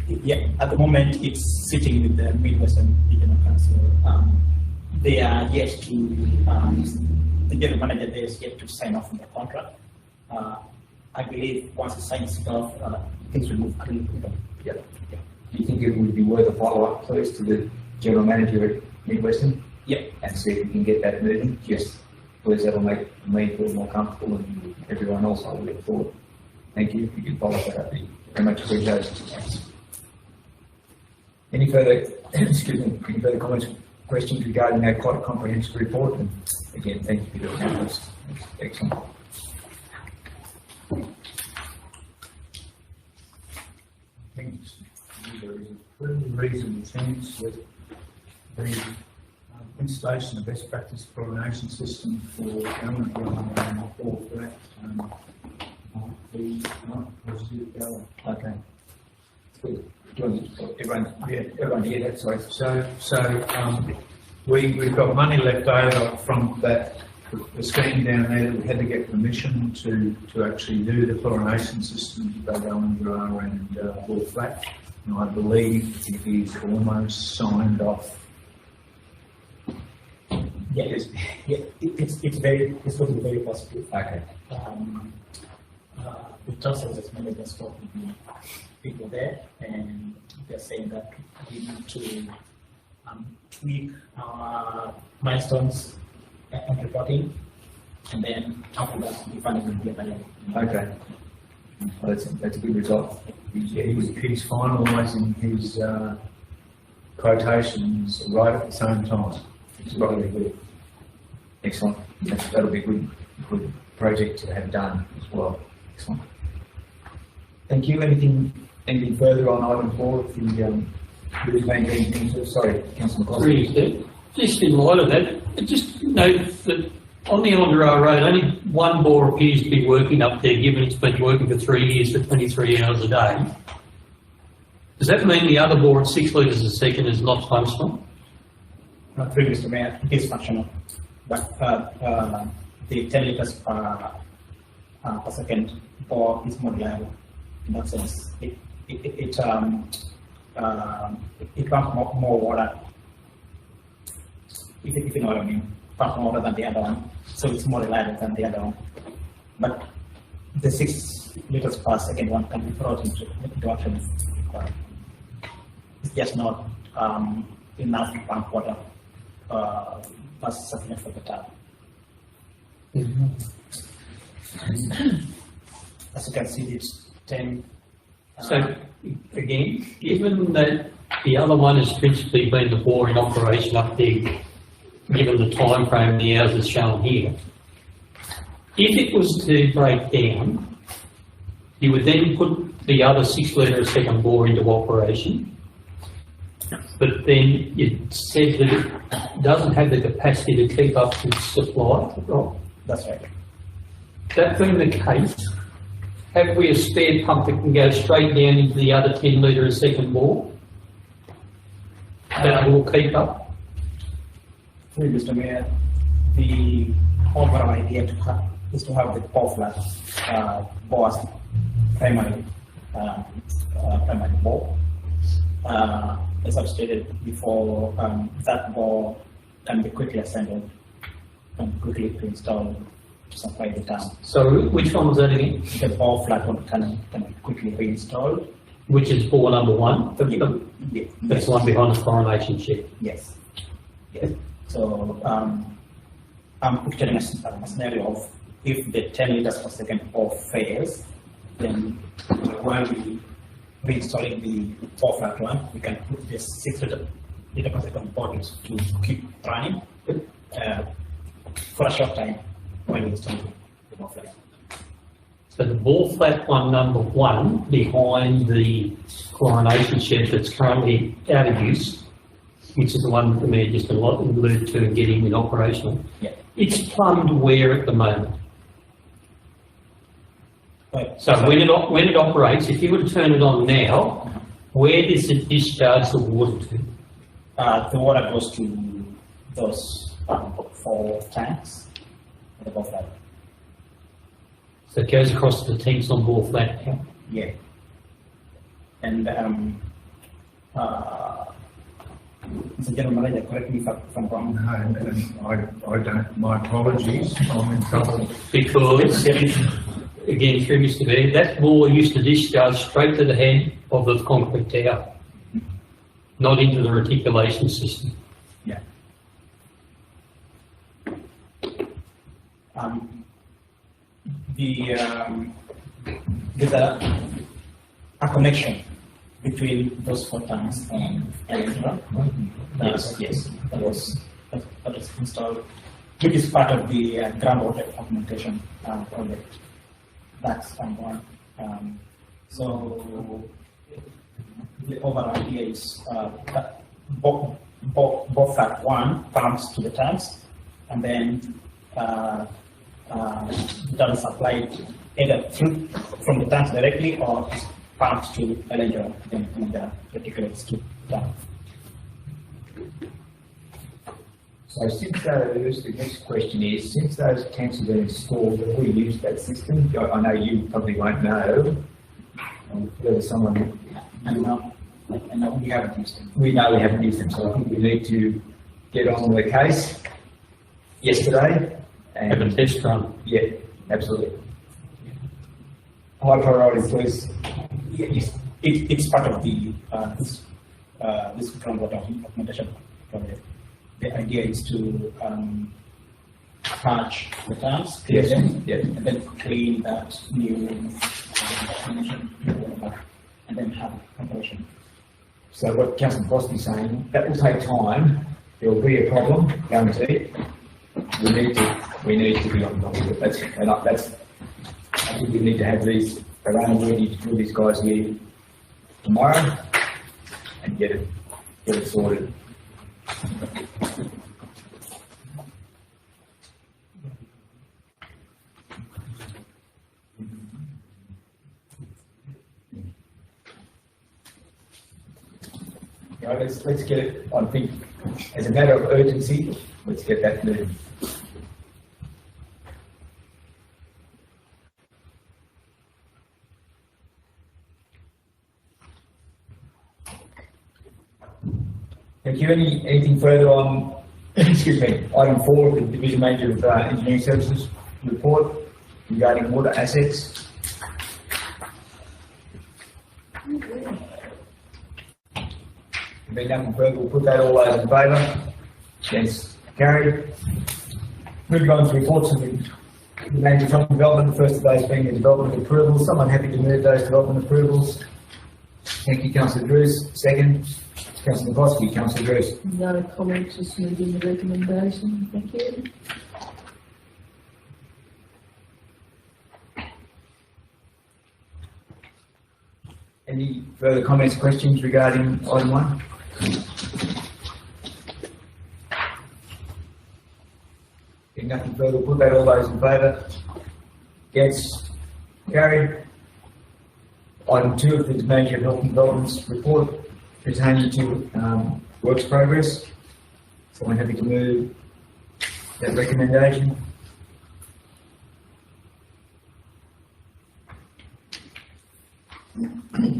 Speaker 12: Yeah, at the moment it's sitting with the Midwestern Regional Council. They are yet to, the general manager there is yet to sign off on the contract. I believe once he signs it off, things will move quickly.
Speaker 1: Yeah. Do you think it would be worth a follow-up, please, to the general manager at Midwestern?
Speaker 12: Yep.
Speaker 1: And see if we can get that moving? Yes. Please, that'll make me feel more comfortable and everyone else I will look forward. Thank you. If you can follow that up, very much appreciated. Any further, excuse me, any further comments, questions regarding that quite comprehensive report? And again, thank you for your comments. Excellent.
Speaker 5: I think there is a pretty reasonable chance that the installation of best practice chlorination system for government and all that might be not positive going.
Speaker 1: Okay. Good. Everyone hear that? Sorry.
Speaker 5: We've got money left over from that, the scheme down there. We had to get permission to actually do the chlorination system to go under and Bull Flat. And I believe it is almost signed off.
Speaker 12: Yeah, it's looking very positive.
Speaker 1: Okay.
Speaker 12: The trust has managers talking to people there, and they're saying that we need to tweak our milestones and reporting, and then after that, the funding will be available.
Speaker 1: Okay. Well, that's a good result.
Speaker 5: He's finalising his quotations right at the same time.
Speaker 1: It's probably good. Excellent. That'll be a good project to have done as well. Excellent. Thank you. Anything further on item 4? Sorry, Councillor McCloskey.
Speaker 8: Just in light of that, just note that on the Ellenborough Road, only one bore appears to be working up there, given it's been working for 3 years for 23 hours a day. Does that mean the other bore at 6 litres a second is not functional?
Speaker 12: Not through Mr. Mayor, it is functional, but the 10 litres per second bore is more reliable. In that sense, it pumps more water. If you know what I mean, pumps more water than the other one, so it's more reliable than the other one. But the 6 litres per second one can be brought into action. It's just not enough to pump water that's sufficient for the tap. As you can see, it's 10.
Speaker 8: So, again, given that the other one has principally been the bore in operation up there, given the time frame the hours is shown here, if it was to break down, you would then put the other 6 litre a second bore into operation, but then you said that it doesn't have the capacity to keep up with supply, right?
Speaker 12: That's right.
Speaker 8: That being the case, have we a spare pump that can go straight down into the other 10 litre a second bore? that will keep up?
Speaker 12: Through Mr. Mayor, the overall idea is to have the core flat bore as primary bore. As I've stated before, that bore can be quickly assembled and quickly installed to supply the town.
Speaker 8: So which one was that again?
Speaker 12: The bore flat one can be quickly reinstalled.
Speaker 8: Which is bore number one?
Speaker 12: Yes.
Speaker 8: That's the one behind the coronation shed.
Speaker 12: Yes. Yes. So I'm picturing a scenario of if the 10 liters per second bore fails, then while we reinstalling the core flat one, we can put this 6 liter per second bottles to keep running for a short time while we install the bore flat.
Speaker 8: So the bore flat one, number one, behind the coronation shed that's currently out of use, which is the one that the Mayor just alluded to and getting it operational.
Speaker 12: Yeah.
Speaker 8: It's plumbed where at the moment?
Speaker 12: Right.
Speaker 8: So when it operates, if you were to turn it on now, where does it discharge the water to?
Speaker 12: The water goes to those 4 tanks at the bore flat.
Speaker 8: So it goes across to the tanks on bore flat now?
Speaker 12: Yeah. And Mr. General Manager, correct me if I'm wrong.
Speaker 5: No, I don't, my apologies, I'm in trouble.
Speaker 8: Because, again, through Mr. Mayor, that bore used to discharge straight to the head of the concrete tower, not into the reticulation system.
Speaker 12: Yeah. There's a connection between those 4 tanks and Electra. Yes, that was installed, which is part of the groundwater augmentation project. That's one. So the overall idea is that both flat one pumps to the tanks, and then that is supplied either from the tanks directly or pumped to Electra and the reticulates to tank.
Speaker 1: So since those, the next question is, since those tanks have been installed, have we used that system? I know you probably won't know. Whether someone,
Speaker 12: I know we haven't used them.
Speaker 1: we know we haven't used them, so I think we need to get on the case yesterday.
Speaker 8: Have a test run.
Speaker 1: Yeah, absolutely. High priority, please.
Speaker 12: It's part of the this groundwater augmentation project. The idea is to patch the tanks, clear
Speaker 1: Yes,
Speaker 12: them,
Speaker 1: yeah.
Speaker 12: and then clean that new and then have operation.
Speaker 1: So what Councillor Crosby is saying, that will take time. There will be a problem, guaranteed. We need to be on top of it. I think we need to have these around. We need to do these guys here tomorrow and get it sorted. Right, let's get it, I think, as a matter of urgency, let's get that moving. Thank you. Anything further on, excuse me, item 4 of the Division Manager of Engineering Services report regarding water assets? Being nothing further, we'll put that all those in favour. Against, carried. Moving on to reports of the Manager of Economic Development, the first of those being the development approvals. Someone happy to move those development approvals? Thank you, Councillor Drews. Second, Councillor McCloskey. Councillor Drews.
Speaker 9: No comment, just moving the recommendation, thank you.
Speaker 1: Any further comments, questions regarding item 1? If nothing further, we'll put that all those in favour. Against, carried. Item 2 of the Manager of Health and Development's report pertaining to works progress. Someone happy to move that recommendation?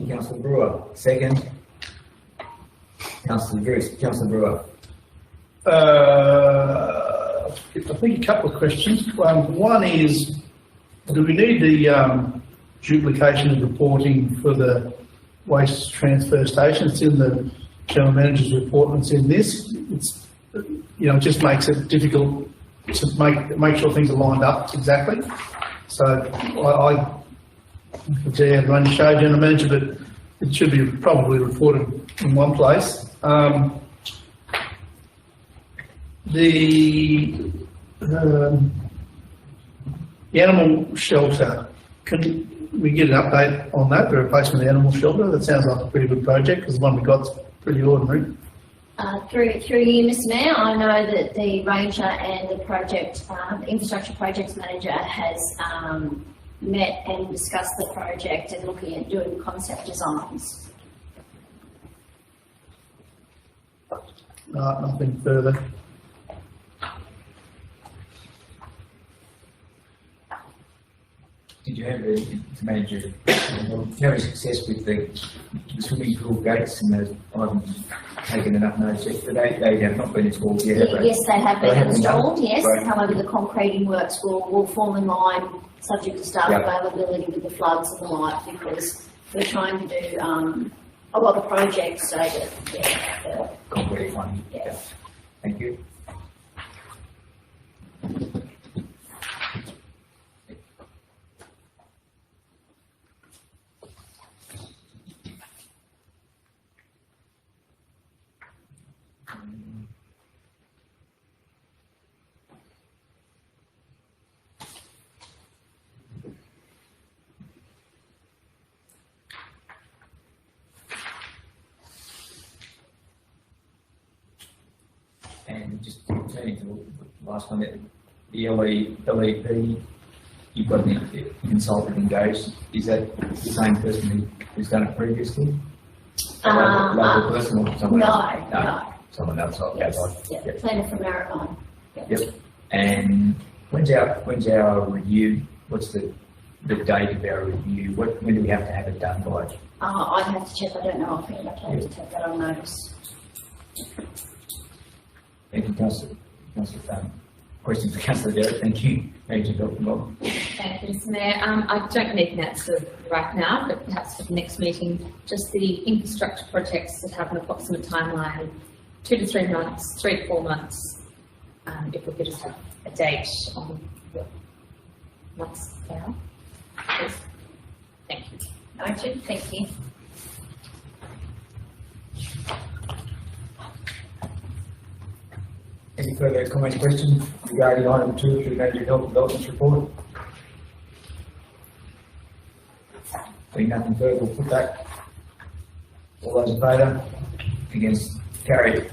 Speaker 1: Councillor Brewer, second. Councillor Bruce, Councillor Brewer.
Speaker 7: I think a couple of questions. One is, do we need the duplication of reporting for the waste transfer station? It's in the general manager's report and it's in this. It's, you know, it just makes it difficult to make sure things are lined up exactly. So I run show general manager, but it should be probably reported in one place. The animal shelter, can we get an update on that, the replacement of the animal shelter? That sounds like a pretty good project, because the one we got's pretty ordinary.
Speaker 10: Through you, Mr. Mayor, I know that the ranger and the project, infrastructure projects manager has met and discussed the project and looking at doing concept designs.
Speaker 7: Nothing further.
Speaker 1: Did you have the manager have success with the swimming pool gates and those? I haven't taken enough notice yet, but they have not been installed yet.
Speaker 10: Yes, they have been installed,
Speaker 1: done?
Speaker 10: yes.
Speaker 1: Right.
Speaker 10: However, the concreting works will fall in line, subject to staff availability with the floods and the like, because we're trying to do a lot of projects so that,
Speaker 1: Concrete one.
Speaker 10: Yes.
Speaker 1: Thank you. And just turning to the last one, the LEP, you've got the consultant engaged. Is that the same person who's done it previously? Local person or someone else?
Speaker 10: No.
Speaker 1: Someone else.
Speaker 10: Yes,
Speaker 1: Yep.
Speaker 10: planner from Maritime.
Speaker 1: Yep. And when's our review? What's the date of our review? When do we have to have it done by?
Speaker 10: I'd have to check, I don't know offhand, I'd have to take that on notice.
Speaker 1: Thank you, Councillor. Question for Councillor Derrick. Thank you. Thank you, Dr. Bob.
Speaker 6: Thank you, Mr. Mayor. I don't need an answer right now, but perhaps for the next meeting, just the infrastructure projects that have an approximate timeline, 2 to 3 months, 3 to 4 months. If we could just have a date on what months they are, please. Thank you.
Speaker 10: Noted, thank you.
Speaker 1: Any further comments, questions regarding item 2 of the Manager Health Development Report? Being nothing further, we'll put that. All those in favour? Against? Carried.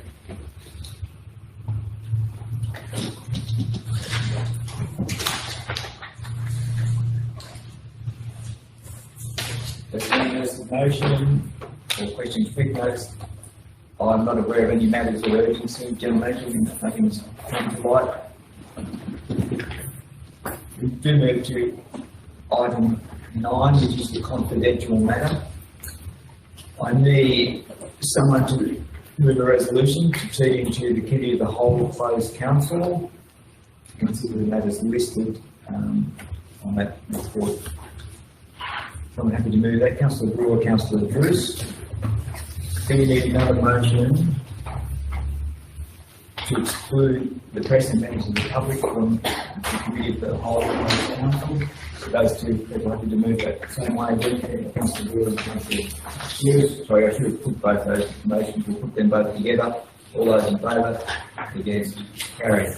Speaker 1: There's any notice of motion or questions, quick notes. I'm not aware of any matters of urgency, General Manager, nothing's come to light. We do move to item 9, which is the confidential matter. I need someone to move a resolution proceeding to the Committee of the Whole Closed Council to consider the matters listed on that report. Someone happy to move that? Councillor Brewer, Councillor Bruce. Do we need another motion to exclude the press and members of the public from the Committee of the Whole Council? So those two people happy to move that same way. Councillor Brewer and Councillor Hughes. Sorry, I should have put both those motions. We'll put them both together. All those in favour? Against? Carried.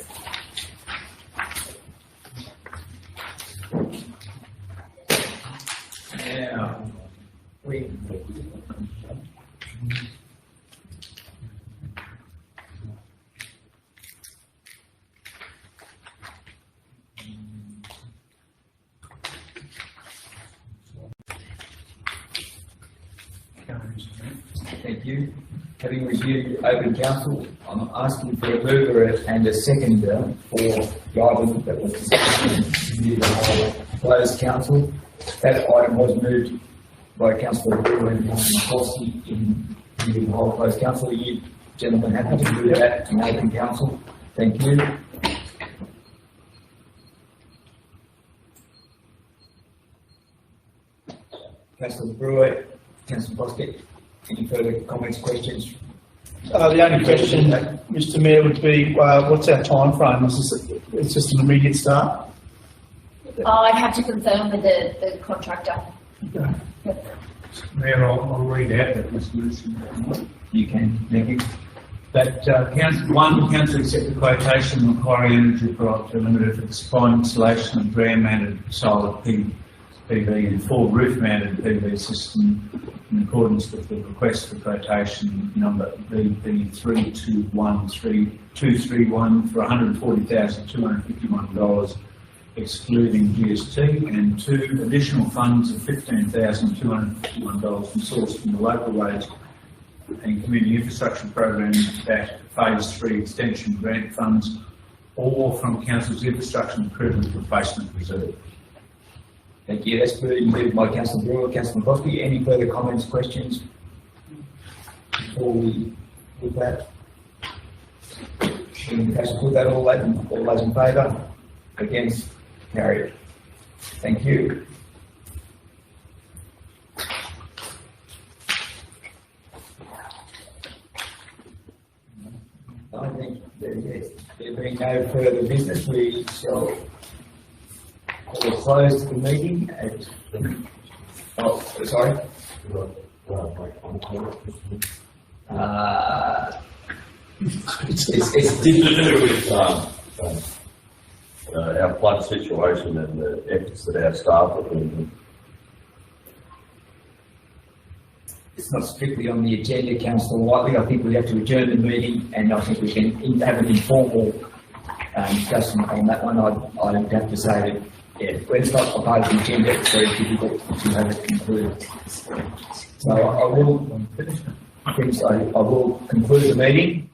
Speaker 1: Now, we thank you. Having reviewed open council, I'm asking for a mover and a seconder for the item that was discussed in the whole closed council. That item was moved by Councillor Brewer and Councillor Foskey in the whole closed council. Are you gentlemen happy to do that in open council? Thank you. Councillor Brewer, Councillor Foskey, any further comments, questions?
Speaker 7: The only question, Mr Mayor, would be, what's our time frame? It's just an immediate start?
Speaker 10: I'd have to confirm with the contractor.
Speaker 5: Mayor, I'll read out that resolution.
Speaker 1: You can, thank you.
Speaker 5: That council accept the quotation Macquarie Energy Products Limited for the combined installation of ground-mounted solar PV and full roof-mounted PV system in accordance with the request for quotation number BB 321331 for $140,251, excluding GST, and 2 additional funds of $15,251 from sourced from the local roads and community infrastructure program that phase 3 extension grant funds, or from council's infrastructure improvement replacement reserve.
Speaker 1: Thank you. That's been moved by Councillor Brewer, Councillor Foskey. Any further comments, questions? Before we put that, Councillor, put that all those in favour? Against? Carried. Thank you. I think there being no further business, we shall close the meeting at, oh, sorry. It's
Speaker 4: To do with our flood situation and the efforts that our staff are doing.
Speaker 1: It's not strictly on the agenda, Councillor Whiteley. I think we have to adjourn the meeting, and I think we can have an informal discussion on that one. I'd have to say that, yeah, when it's not a part of the agenda, it's very difficult to have it concluded. So I will conclude the meeting.